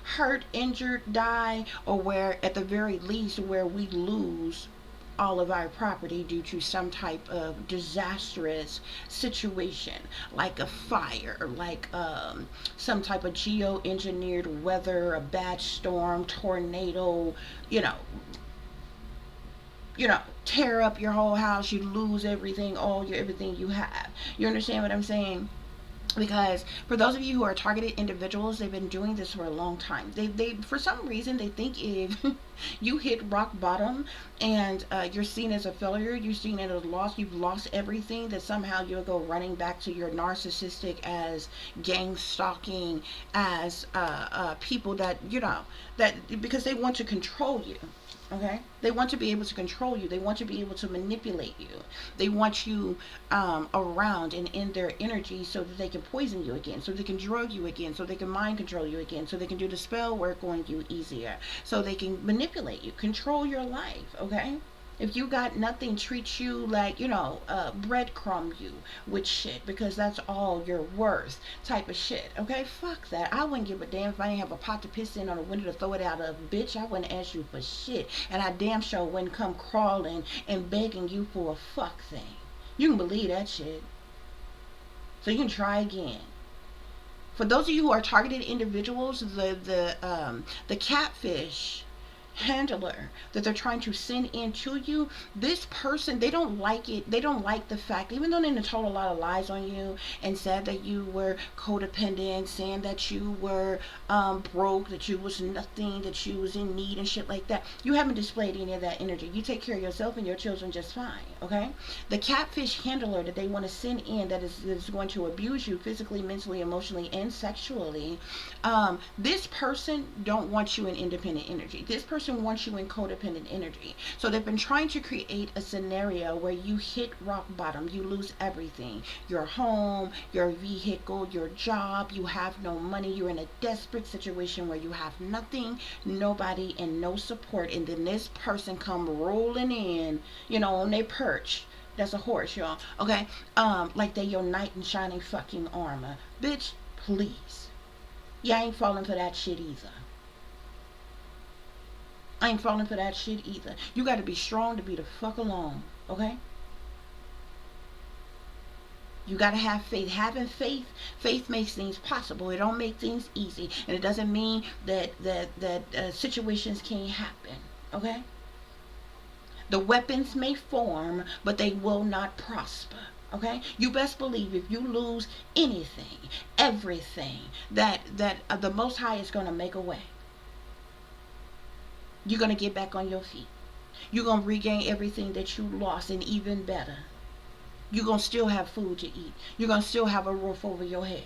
Speaker 1: hurt, injured, die, or where at the very least where we lose all of our property due to some type of disastrous situation, like a fire, like some type of geo-engineered weather, a bad storm, tornado, you know, tear up your whole house, you lose everything, everything you have. You understand what I'm saying? Because for those of you who are targeted individuals, they've been doing this for a long time. They for some reason they think if you hit rock bottom and you're seen as a failure, you're seen as a loss, you've lost everything, that somehow you'll go running back to your narcissistic, as gang stalking, as people that, you know, that because they want to control you. Okay, they want to be able to control you. They want to be able to manipulate you. They want you around and in their energy, so that they can poison you again, so they can drug you again, so they can mind control you again, so they can do the spell work on you easier, so they can manipulate you, control your life. Okay, if you got nothing, treat you like, you know, breadcrumb you with shit, because that's all you're worth, type of shit. Okay, fuck that. I wouldn't give a damn if I didn't have a pot to piss in on a window to throw it out of. Bitch, I wouldn't ask you for shit, and I damn sure wouldn't come crawling and begging you for a fuck thing. You can believe that shit. So you can try again. For those of you who are targeted individuals, the catfish handler that they're trying to send into you, this person, they don't like it. They don't like the fact, even though they told a lot of lies on you and said that you were codependent, saying that you were broke, that you was nothing, that you was in need and shit like that, you haven't displayed any of that energy. You take care of yourself and your children just fine. Okay, the catfish handler that they want to send in, that is going to abuse you physically, mentally, emotionally, and sexually, this person don't want you in independent energy. This person wants you in codependent energy. So they've been trying to create a scenario where you hit rock bottom, you lose everything, your home, your vehicle, your job, you have no money, you're in a desperate situation where you have nothing, nobody, and no support, and then this person come rolling in, you know, on their perch. That's a horse, y'all. Okay, like they your knight in shining fucking armor. Bitch, please. Yeah, I ain't falling for that shit either. I ain't falling for that shit either. You got to be strong to be the fuck alone, okay? You got to have faith. Having faith, faith makes things possible. It don't make things easy, and it doesn't mean that situations can't happen, okay? The weapons may form, but they will not prosper. Okay, you best believe if you lose anything, everything, that the Most High is gonna make a way. You're going to get back on your feet. You're going to regain everything that you lost, and even better. You're going to still have food to eat. You're going to still have a roof over your head.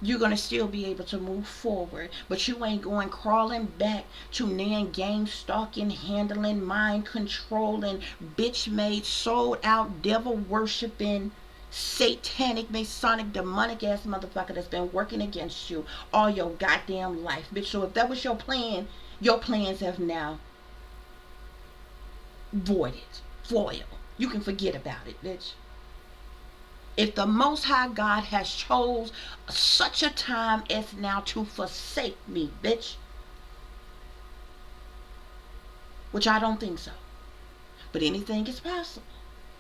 Speaker 1: You're going to still be able to move forward, but you ain't going crawling back to nan gang stalking, handling, mind controlling, bitch made, sold out, devil worshiping, satanic, masonic, demonic ass motherfucker that's been working against you all your goddamn life, bitch. So if that was your plan, your plans have now voided, foiled. You can forget about it, bitch. If the Most High God has chose such a time as now to forsake me, bitch, which I don't think so, but anything is possible.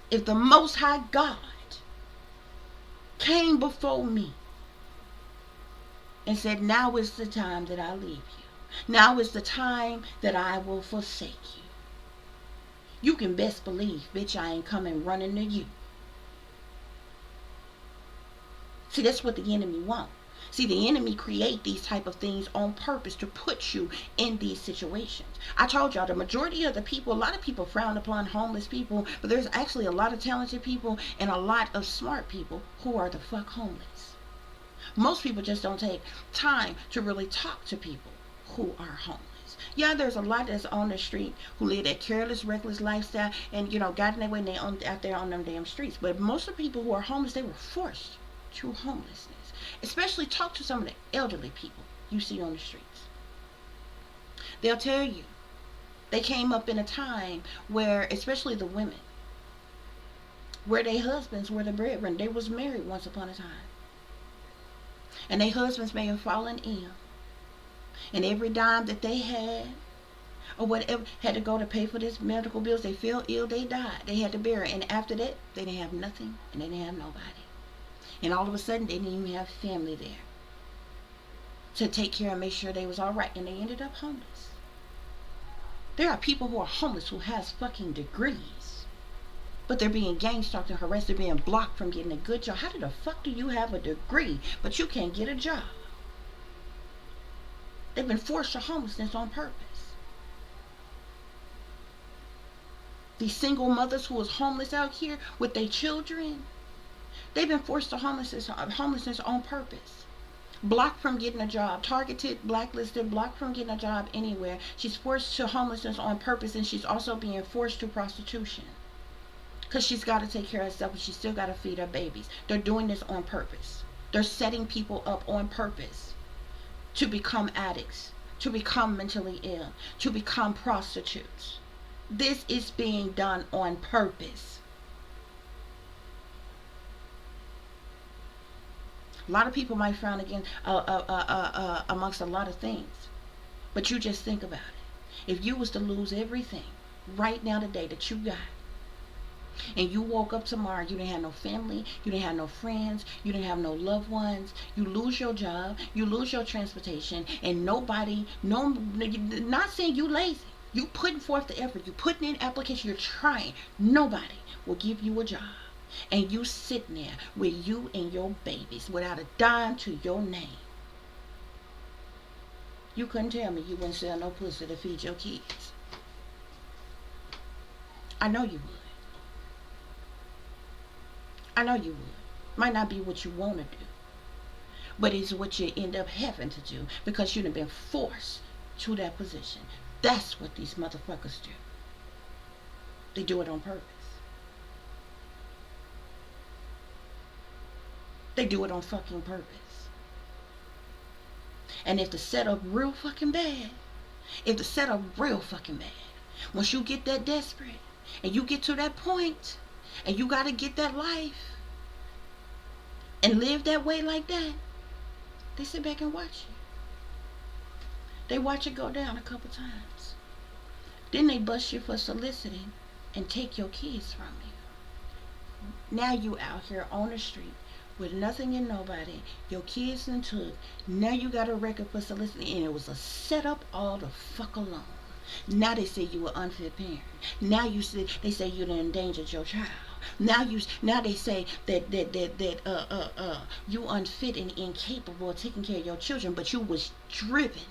Speaker 1: If the Most High God came before me and said, now is the time that I leave you. Now is the time that I will forsake you. You can best believe, bitch, I ain't coming running to you. See, that's what the enemy wants. See, the enemy create these type of things on purpose to put you in these situations. I told y'all, the majority of the people, a lot of people frown upon homeless people, but there's actually a lot of talented people and a lot of smart people who are the fuck homeless. Most people just don't take time to really talk to people who are homeless. Yeah, there's a lot that's on the street who live that careless, reckless lifestyle and, you know, got in their way and they out there on them damn streets. But most of the people who are homeless, they were forced to homelessness. Especially talk to some of the elderly people you see on the streets. They'll tell you they came up in a time where, especially the women, where their husbands were the breadwinner. They was married once upon a time. And their husbands may have fallen ill. And every dime that they had, or whatever, had to go to pay for this medical bills. They fell ill, they died. They had to bury. And after that, they didn't have nothing, and they didn't have nobody. And all of a sudden, they didn't even have family there to take care and make sure they was all right. And they ended up homeless. There are people who are homeless who has fucking degrees. But they're being gang stalked and harassed. They're being blocked from getting a good job. How the fuck do you have a degree, but you can't get a job? They've been forced to homelessness on purpose. These single mothers who is homeless out here with their children, they've been forced to homelessness on purpose. Blocked from getting a job, targeted, blacklisted, blocked from getting a job anywhere. She's forced to homelessness on purpose, and she's also being forced to prostitution. Because she's got to take care of herself, but she's still got to feed her babies. They're doing this on purpose. They're setting people up on purpose to become addicts, to become mentally ill, to become prostitutes. This is being done on purpose. A lot of people might frown again amongst a lot of things, but you just think about it. If you was to lose everything right now today that you got, and you woke up tomorrow, you didn't have no family, you didn't have no friends, you didn't have no loved ones, you lose your job, you lose your transportation, and nobody, no, not saying you lazy, you putting forth the effort, you putting in application, you're trying, nobody will give you a job, and you sitting there with you and your babies without a dime to your name. You couldn't tell me you wouldn't sell no pussy to feed your kids. I know you would. I know you would. Might not be what you want to do, but it's what you end up having to do because you've been forced to that position. That's what these motherfuckers do. They do it on purpose. They do it on fucking purpose. And if the setup real fucking bad, once you get that desperate and you get to that point and you got to get that life and live that way like that, they sit back and watch you. They watch it go down a couple times. Then they bust you for soliciting and take your kids from you. Now you out here on the street with nothing and nobody. Your kids done took. Now you got a record for soliciting, and it was a setup all the fuck alone. Now they say you were unfit parent. Now they say you done endangered your child. Now they say that you unfit and incapable of taking care of your children, but you was driven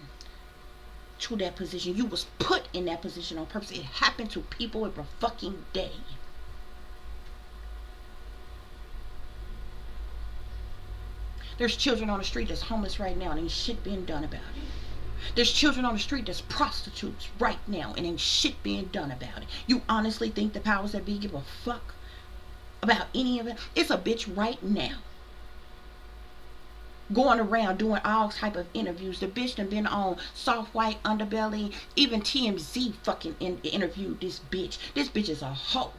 Speaker 1: to that position. You was put in that position on purpose. It happened to people every fucking day. There's children on the street that's homeless right now and ain't shit being done about it. There's children on the street that's prostitutes right now and ain't shit being done about it. You honestly think the powers that be give a fuck about any of it? It's a bitch right now going around doing all type of interviews. The bitch done been on Soft White Underbelly. Even TMZ fucking interviewed this bitch. This bitch is a hoe.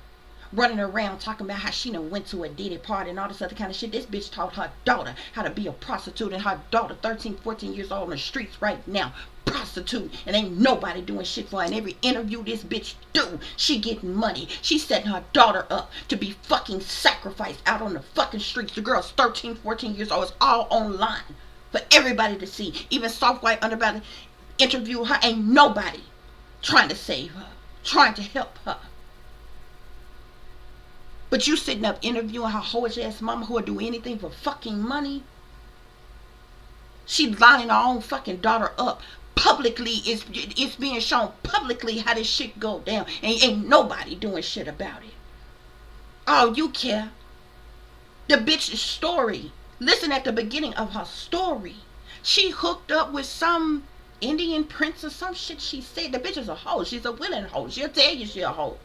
Speaker 1: Running around talking about how she done went to a Diddy party and all this other kind of shit. This bitch taught her daughter how to be a prostitute, and her daughter 13, 14 years old on the streets right now, prostitute, and ain't nobody doing shit for her. And every interview this bitch do, she getting money. She setting her daughter up to be fucking sacrificed out on the fucking streets. The girl's 13, 14 years old. It's all online for everybody to see. Even Soft White Underbelly interview her. Ain't nobody trying to save her, trying to help her. But you sitting up interviewing her hoish ass mama who would do anything for fucking money. She lining her own fucking daughter up publicly. It's being shown publicly how this shit go down. And ain't nobody doing shit about it. All you care. The bitch's story. Listen at the beginning of her story. She hooked up with some Indian prince or some shit she said. The bitch is a hoe. She's a willing hoe. She'll tell you she a hoe.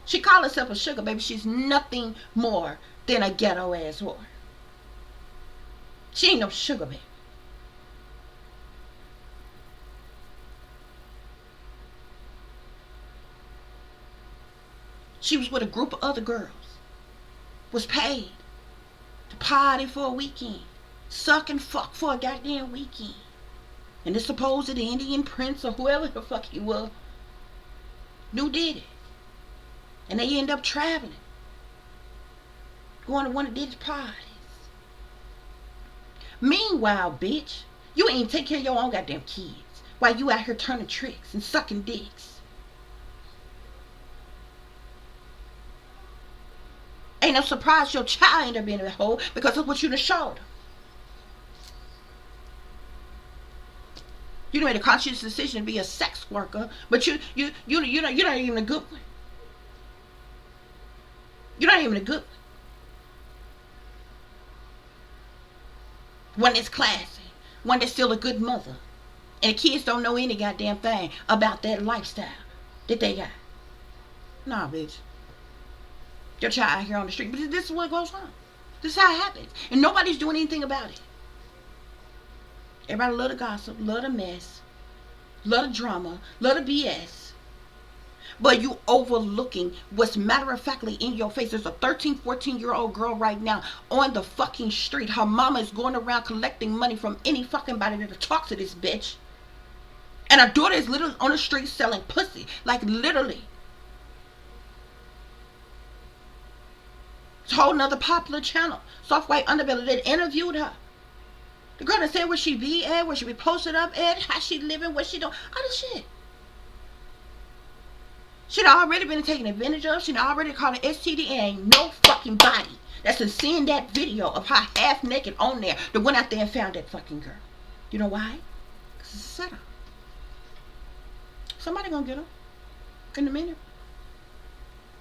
Speaker 1: She call herself a sugar baby. She's nothing more than a ghetto ass whore. She ain't no sugar baby. She was with a group of other girls. Was paid to party for a weekend. Suck and fuck for a goddamn weekend. And the supposed Indian prince or whoever the fuck he was did it. And they end up traveling. Going to one of these parties. Meanwhile, bitch, you ain't take care of your own goddamn kids. While you out here turning tricks and sucking dicks. Ain't no surprise your child end up being a hoe because of what you done showed. You made a conscious decision to be a sex worker, but you're not even a good one. You're not even a good one. One that's classy, one that's still a good mother, and the kids don't know any goddamn thing about that lifestyle that they got. Nah, bitch. Your child out here on the street, but this is what goes on. This is how it happens, and nobody's doing anything about it. Everybody love the gossip, love the mess, love the drama, love the BS. But you overlooking what's matter-of-factly in your face. There's a 13, 14-year-old girl right now on the fucking street. Her mama is going around collecting money from any fucking body to talk to this bitch. And her daughter is literally on the street selling pussy. Like, literally. It's a whole nother popular channel. Soft White Underbelly that interviewed her. The girl that said where she be at, where she be posted up at, how she living, what she doing, all this shit. She'd already been taken advantage of. She'd already called an STD, and ain't no fucking body that's been seeing that video of her half naked on there that went out there and found that fucking girl. You know why? Because it's a setup. Somebody gonna get her in a minute.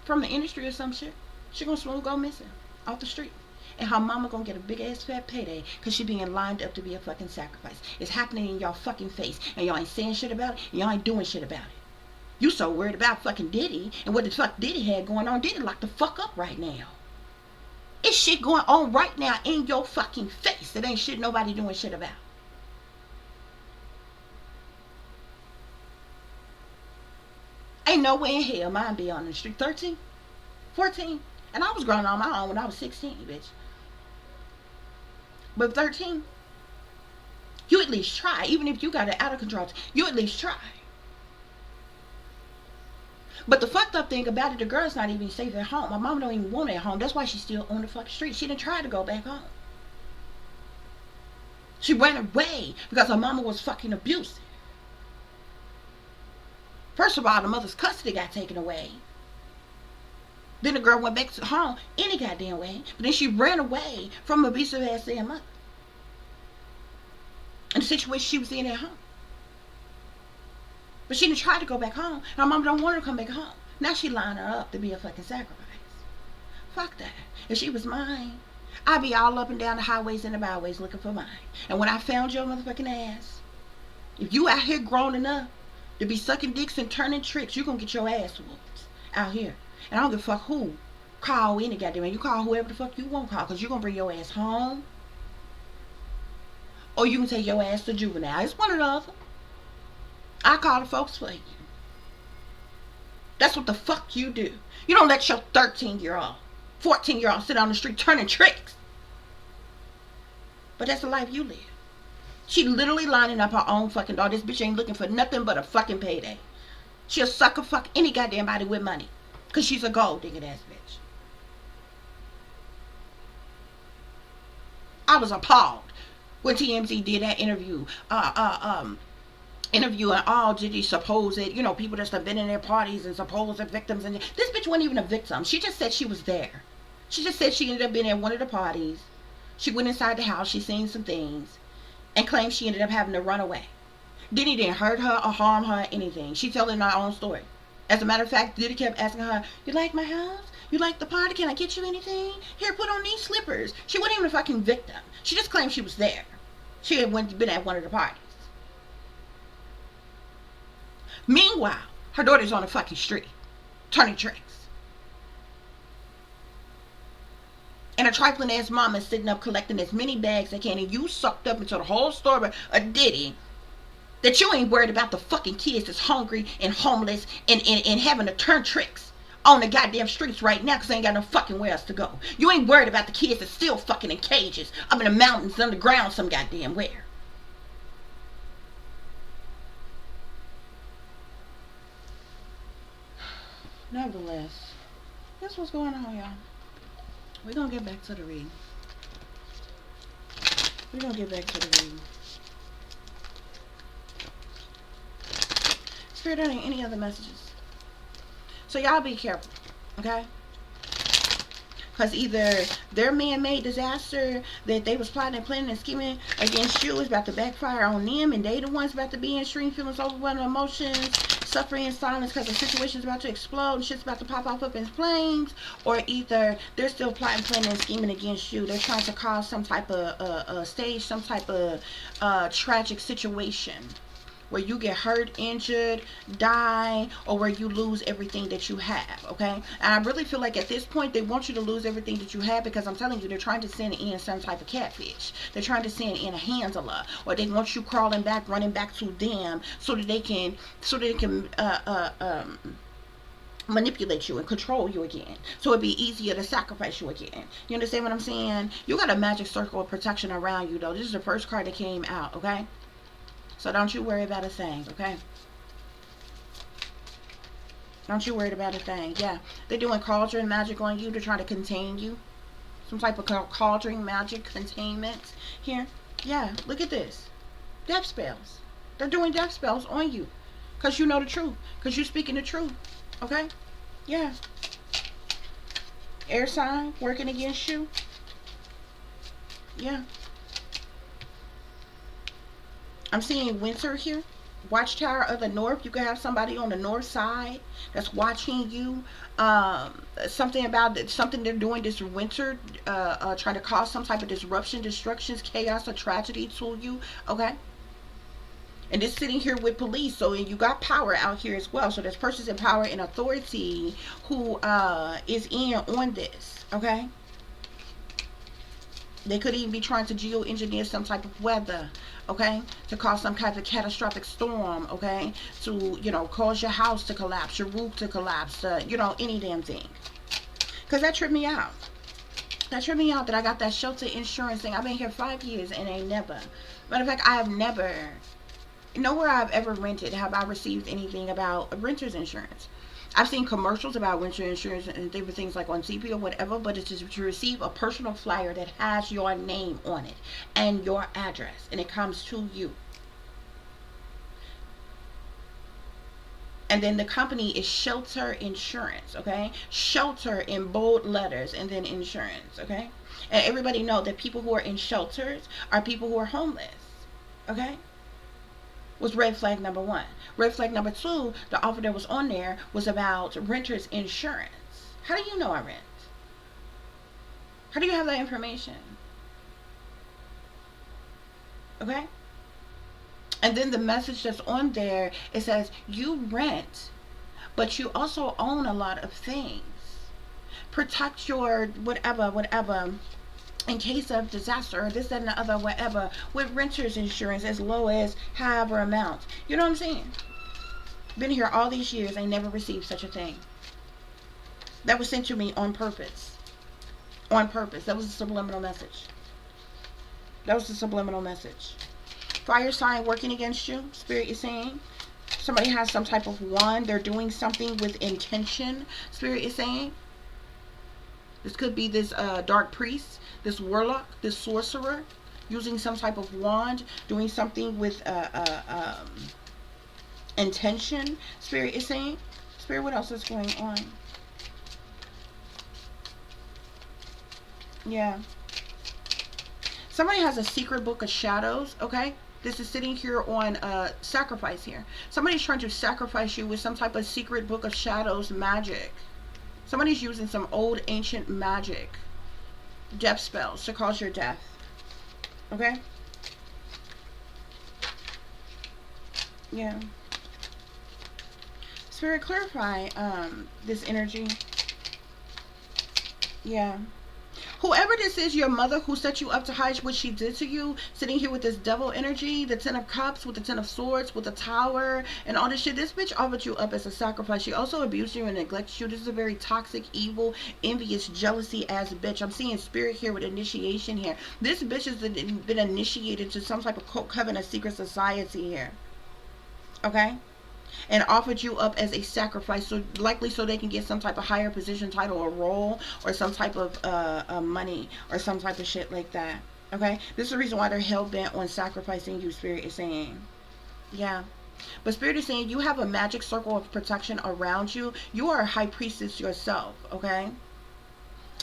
Speaker 1: From the industry or some shit. She gonna swoon go missing off the street. And her mama gonna get a big ass fat payday because she being lined up to be a fucking sacrifice. It's happening in y'all fucking face. And y'all ain't saying shit about it. And y'all ain't doing shit about it. You so worried about fucking Diddy and what the fuck Diddy had going on. Diddy locked the fuck up right now. It's shit going on right now in your fucking face. That ain't shit nobody doing shit about. Ain't no way in hell mine be on the street. 13? 14? And I was growing on my own when I was 16, bitch. But 13, you at least try. Even if you got it out of control, you at least try. But the fucked up thing about it, the girl's not even safe at home. My mama don't even want her at home. That's why she's still on the fucking street. She didn't try to go back home. She ran away because her mama was fucking abusive. First of all, the mother's custody got taken away. Then the girl went back to home any goddamn way. But then she ran away from an abusive ass damn mother. And the situation she was in at home. But she didn't try to go back home. And her mom don't want her to come back home. Now she lined her up to be a fucking sacrifice. Fuck that. If she was mine, I'd be all up and down the highways and the byways looking for mine. And when I found your motherfucking ass, if you out here grown enough to be sucking dicks and turning tricks, you're going to get your ass whooped out here. And I don't give a fuck who. Call any goddamn. You call whoever the fuck you want to call. Because you're going to bring your ass home. Or you can take your ass to juvenile. It's one or the other. I call the folks for you. That's what the fuck you do. You don't let your 13-year-old, 14-year-old sit on the street turning tricks. But that's the life you live. She literally lining up her own fucking door. This bitch ain't looking for nothing but a fucking payday. She'll sucker fuck any goddamn body with money. Because she's a gold digging ass bitch. I was appalled when TMZ did that interview. Interviewing all these supposed, people that's been in their parties and supposed victims. And this bitch wasn't even a victim. She just said she was there. She just said she ended up being at one of the parties. She went inside the house. She seen some things. And claimed she ended up having to run away. Diddy didn't hurt her or harm her or anything. She telling her own story. As a matter of fact, Diddy kept asking her, you like my house? You like the party? Can I get you anything? Here, put on these slippers. She wasn't even a fucking victim. She just claimed she was there. She had been at one of the parties. Meanwhile, her daughter's on the fucking street, turning tricks. And a trifling ass mama is sitting up collecting as many bags as they can, and you sucked up into the whole story of Diddy that you ain't worried about the fucking kids that's hungry and homeless and having to turn tricks on the goddamn streets right now because they ain't got no fucking where else to go. You ain't worried about the kids that's still fucking in cages up in the mountains underground some goddamn where. Nevertheless, that's what's going on, y'all. We're going to get back to the reading. Spirit, there any other messages? So y'all be careful, okay? Because either their man-made disaster that they was plotting and planning and scheming against you is about to backfire on them, and they the ones about to be in extreme feelings, overwhelming emotions, suffering in silence because the situation's about to explode and shit's about to pop off up in flames. Or either they're still plotting, planning, and scheming against you. They're trying to cause some type of stage, some type of tragic situation where you get hurt, injured, die, or where you lose everything that you have, okay? And I really feel like at this point they want you to lose everything that you have, because I'm telling you, they're trying to send in some type of catfish. They're trying to send in a handler, or they want you crawling back, running back to them, so that they can manipulate you and control you again, so it'd be easier to sacrifice you again. You understand what I'm saying? You got a magic circle of protection around you, though. This is the first card that came out, okay? So don't you worry about a thing, okay? Don't you worry about a thing. Yeah, they're doing cauldron magic on you to try to contain you. Some type of cauldron magic containment here. Yeah, look at this. Death spells. They're doing death spells on you. Because you know the truth. Because you're speaking the truth. Okay? Yeah. Air sign working against you. Yeah. I'm seeing winter here. Watchtower of the North. You could have somebody on the north side that's watching you. Something they're doing this winter, trying to cause some type of disruption, destructions, chaos, or tragedy to you. Okay. And this sitting here with police, so you got power out here as well. So there's persons in power and authority who is in on this. Okay. They could even be trying to geoengineer some type of weather, okay, to cause some kind of catastrophic storm, okay, to, you know, cause your house to collapse, your roof to collapse, you know, any damn thing. Because that tripped me out. That tripped me out that I got that shelter insurance thing. I've been here 5 years and ain't never. Matter of fact, I have never, nowhere I've ever rented have I received anything about renter's insurance. I've seen commercials about winter insurance and different things like on CP or whatever, but it's just to receive a personal flyer that has your name on it and your address, and it comes to you. And then the company is Shelter Insurance, okay? Shelter in bold letters, and then insurance, okay? And everybody know that people who are in shelters are people who are homeless, okay? Was red flag number 1. Red flag number 2, the offer that was on there was about renter's insurance. How do you know I rent? How do you have that information? Okay? And then the message that's on there, it says, you rent, but you also own a lot of things. Protect your whatever, in case of disaster or this, that, and the other, whatever, with renter's insurance as low as however amount. You know what I'm saying? Been here all these years, I never received such a thing. That was sent to me on purpose. On purpose. That was a subliminal message. That was a subliminal message. Fire sign working against you. Spirit is saying. Somebody has some type of wand. They're doing something with intention. Spirit is saying. This could be this dark priest, this warlock, this sorcerer, using some type of wand, doing something with intention. Spirit is saying. Spirit, what else is going on? Yeah. Somebody has a secret book of shadows, okay? This is sitting here on sacrifice here. Somebody's trying to sacrifice you with some type of secret book of shadows magic. Somebody's using some old ancient magic. Death spells to cause your death. Okay? Yeah. Spirit, clarify this energy. Yeah. Whoever this is, your mother who set you up to hide what she did to you, sitting here with this devil energy, the 10 of cups, with the 10 of swords, with the tower, and all this shit. This bitch offered you up as a sacrifice. She also abused you and neglected you. This is a very toxic, evil, envious, jealousy ass bitch. I'm seeing spirit here with initiation here. This bitch has been initiated to some type of cult, coven, a secret society here. Okay? And offered you up as a sacrifice, so likely so they can get some type of higher position, title, or role, or some type of money, or some type of shit like that. Okay, this is the reason why they're hell-bent on sacrificing you. Spirit is saying. Yeah, but Spirit is saying you have a magic circle of protection around you. You are a high priestess yourself. Okay,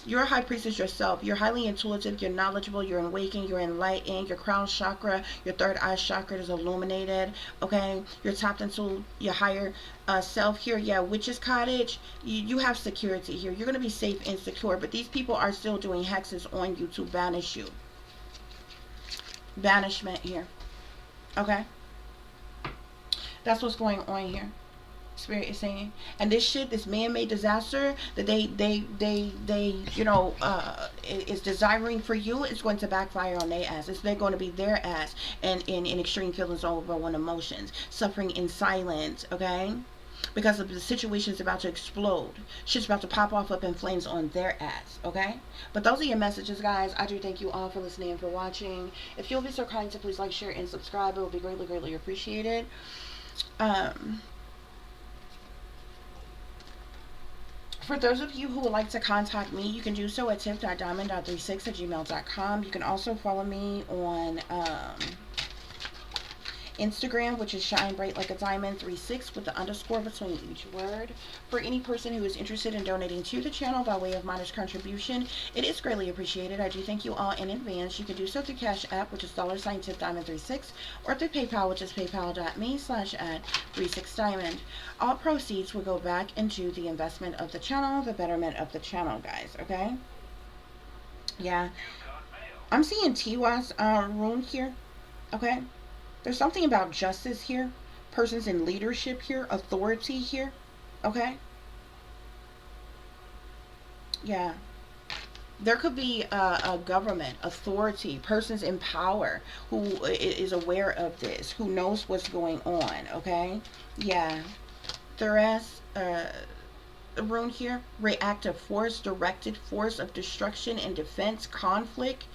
Speaker 1: You're a high priestess yourself. You're highly intuitive. You're knowledgeable. You're awakened. You're enlightened. Your crown chakra, your third eye chakra is illuminated. Okay, you're tapped into your higher self here. Yeah, witch's cottage. You have security here. You're gonna be safe and secure. But these people are still doing hexes on you to banish you. Banishment here. Okay, that's what's going on here. Spirit is saying, and this shit, this man-made disaster that they is desiring for you, is going to backfire on their ass. They're going to be their ass, and in extreme feelings, overwhelming emotions, suffering in silence. Okay, because of the situation is about to explode. Shit's about to pop off up in flames on their ass. Okay, but those are your messages, guys. I do thank you all for listening and for watching. If you'll be so kind to please like, share, and subscribe, it will be greatly appreciated. For those of you who would like to contact me, you can do so at tiff.diamond.36@gmail.com. You can also follow me on Instagram, which is Shine Bright Like a Diamond 36 with the underscore between each word. For any person who is interested in donating to the channel by way of modest contribution, it is greatly appreciated. I do thank you all in advance. You can do so through Cash App, which is $TiffDiamond36, or through PayPal, which is paypal.me/@36diamond. All proceeds will go back into the investment of the channel, the betterment of the channel, guys. Okay? Yeah. I'm seeing Tiwa's room here. Okay? There's something about justice here, persons in leadership here, authority here. Okay? Yeah. There could be a government, authority, persons in power who is aware of this, who knows what's going on. Okay? Yeah. There's rune here, reactive force, directed force of destruction and defense, conflict,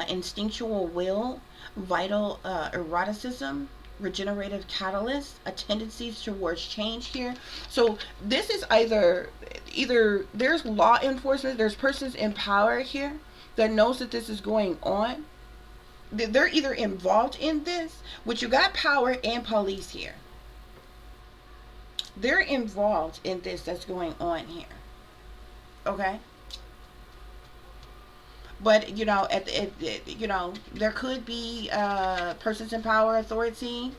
Speaker 1: instinctual will, vital eroticism, regenerative catalyst, a tendency towards change here. So this is either there's law enforcement, there's persons in power here that knows that this is going on. They're either involved in this, which you got power and police here. They're involved in this that's going on here. Okay? But there could be persons in power, authority,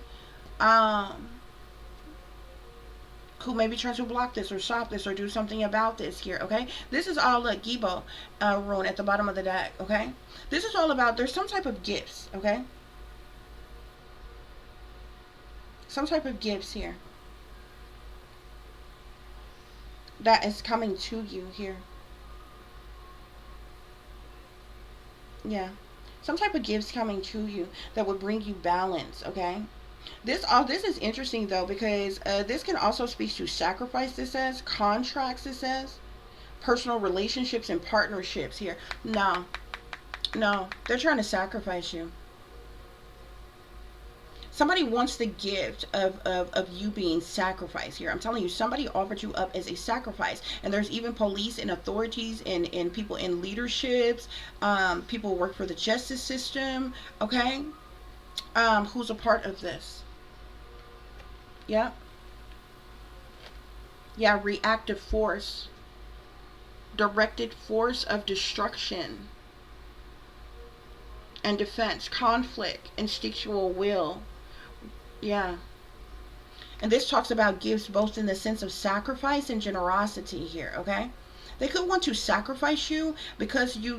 Speaker 1: who may be trying to block this or stop this or do something about this here. Okay, this is all a Gibo rune at the bottom of the deck. Okay, this is all about, there's some type of gifts. Okay, some type of gifts here that is coming to you here. Yeah, some type of gifts coming to you that would bring you balance. Okay, this is interesting though, because this can also speak to sacrifice. This says contracts. This says personal relationships and partnerships here. No, they're trying to sacrifice you. Somebody wants the gift of you being sacrificed here. I'm telling you, somebody offered you up as a sacrifice. And there's even police and authorities and people in leaderships, people who work for the justice system, okay, who's a part of this. Yeah. Yeah, reactive force. Directed force of destruction and defense, conflict, instinctual will. Yeah. And this talks about gifts both in the sense of sacrifice and generosity here. Okay, they could want to sacrifice you because you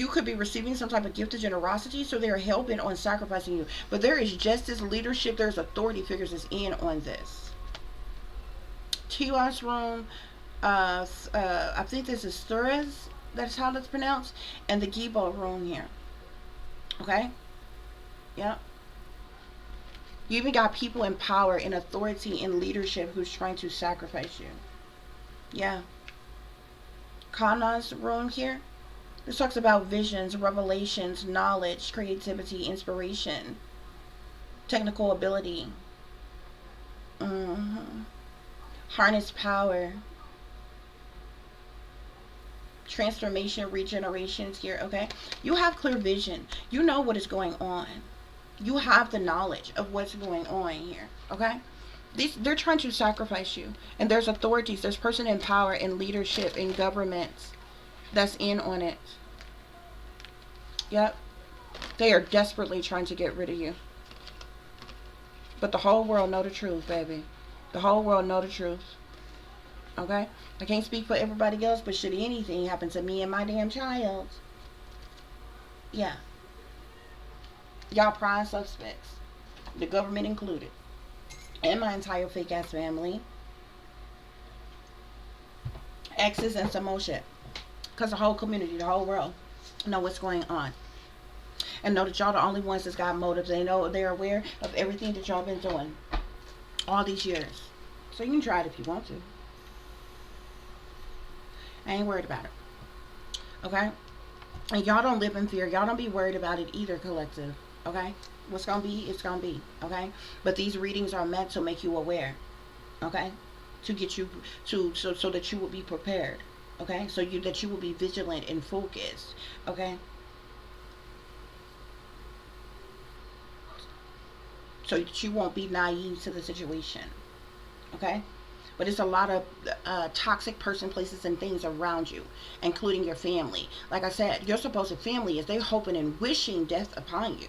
Speaker 1: could be receiving some type of gift of generosity, so they're hell-bent on sacrificing you. But there is justice, leadership, there's authority figures is in on this. Tiwa's room, I think this is Thuras, that's how that's pronounced, and the Gibo room here. Okay. Yep. You even got people in power, in authority, in leadership who's trying to sacrifice you. Yeah. Kana's room here. This talks about visions, revelations, knowledge, creativity, inspiration, technical ability. Harness power. Transformation, regenerations here. Okay. You have clear vision. You know what is going on. You have the knowledge of what's going on here. Okay. They're trying to sacrifice you. And there's authorities, there's person in power and leadership in governments that's in on it. Yep. They are desperately trying to get rid of you. But the whole world know the truth, baby. The whole world know the truth. Okay? I can't speak for everybody else, but should anything happen to me and my damn child, yeah, y'all prime suspects. The government included. And my entire fake ass family. Exes and some more shit. Because the whole community, the whole world know what's going on. And know that y'all the only ones that's got motives. They know, they're aware of everything that y'all been doing all these years. So you can try it if you want to. I ain't worried about it. Okay? And y'all don't live in fear. Y'all don't be worried about it either, collective. Okay? What's gonna be, it's gonna be. Okay? But these readings are meant to make you aware. Okay? To get you to so that you will be prepared. Okay? So that you will be vigilant and focused. Okay? So that you won't be naive to the situation. Okay? But it's a lot of toxic person, places, and things around you, including your family. Like I said, your supposed family is they hoping and wishing death upon you.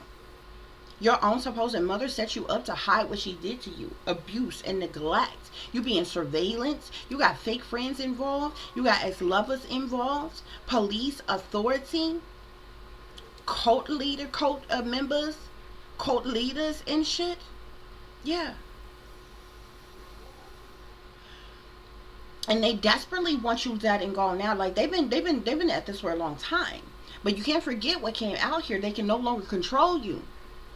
Speaker 1: Your own supposed mother set you up to hide what she did to you. Abuse and neglect. You being surveillance. You got fake friends involved. You got ex-lovers involved. Police, authority, cult members, cult leaders and shit. Yeah. And they desperately want you dead and gone now. Like they've been at this for a long time. But you can't forget what came out here. They can no longer control you.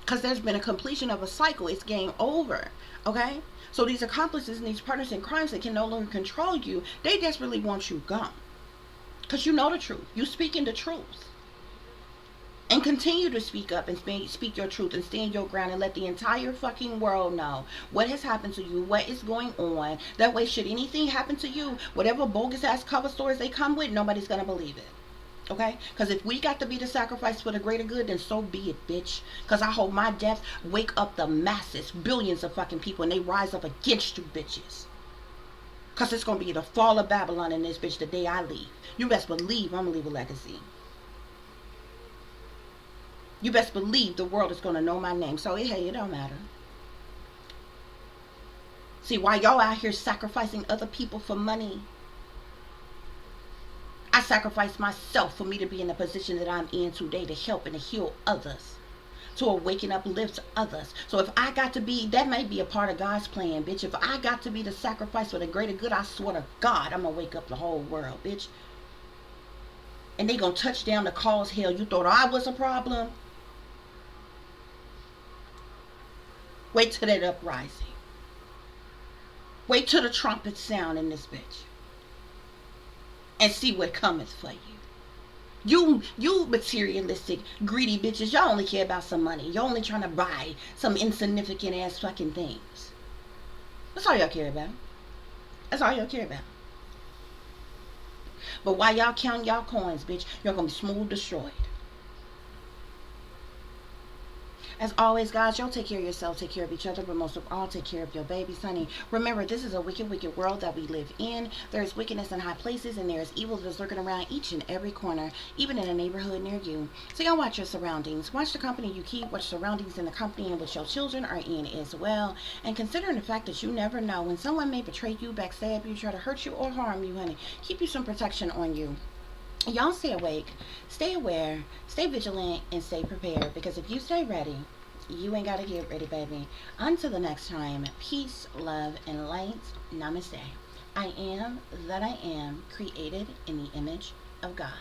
Speaker 1: Because there's been a completion of a cycle. It's game over. Okay? So these accomplices and these partners in crimes that can no longer control you, they desperately want you gone. Because you know the truth. You speaking the truth. And continue to speak up and speak your truth and stand your ground and let the entire fucking world know what has happened to you, what is going on. That way, should anything happen to you, whatever bogus ass cover stories they come with, nobody's going to believe it. Okay? Because if we got to be the sacrifice for the greater good, then so be it, bitch. Because I hope my death wake up the masses, billions of fucking people, and they rise up against you bitches. Because it's going to be the fall of Babylon in this bitch the day I leave. You best believe I'm going to leave a legacy. You best believe the world is going to know my name. So, hey, it don't matter. See, while y'all out here sacrificing other people for money, I sacrificed myself for me to be in the position that I'm in today to help and to heal others. To awaken, uplift others. So if I got to be, that may be a part of God's plan, bitch. If I got to be the sacrifice for the greater good, I swear to God, I'm going to wake up the whole world, bitch. And they going to touch down to cause hell. You thought I was a problem? Wait till that uprising. Wait till the trumpets sound in this bitch. And see what cometh for you. You materialistic, greedy bitches. Y'all only care about some money. Y'all only trying to buy some insignificant ass fucking things. That's all y'all care about. That's all y'all care about. But while y'all counting y'all coins, bitch, y'all gonna be smooth destroyed. As always, guys, y'all take care of yourself, take care of each other, but most of all, take care of your babies, honey. Remember, this is a wicked, wicked world that we live in. There's wickedness in high places, and there's evil that's lurking around each and every corner, even in a neighborhood near you. So y'all watch your surroundings. Watch the company you keep. Watch surroundings in the company in which your children are in as well. And considering the fact that you never know when someone may betray you, backstab you, try to hurt you, or harm you, honey, keep you some protection on you. Y'all stay awake, stay aware, stay vigilant, and stay prepared. Because if you stay ready, you ain't got to get ready, baby. Until the next time, peace, love, and light. Namaste. I am that I am, created in the image of God.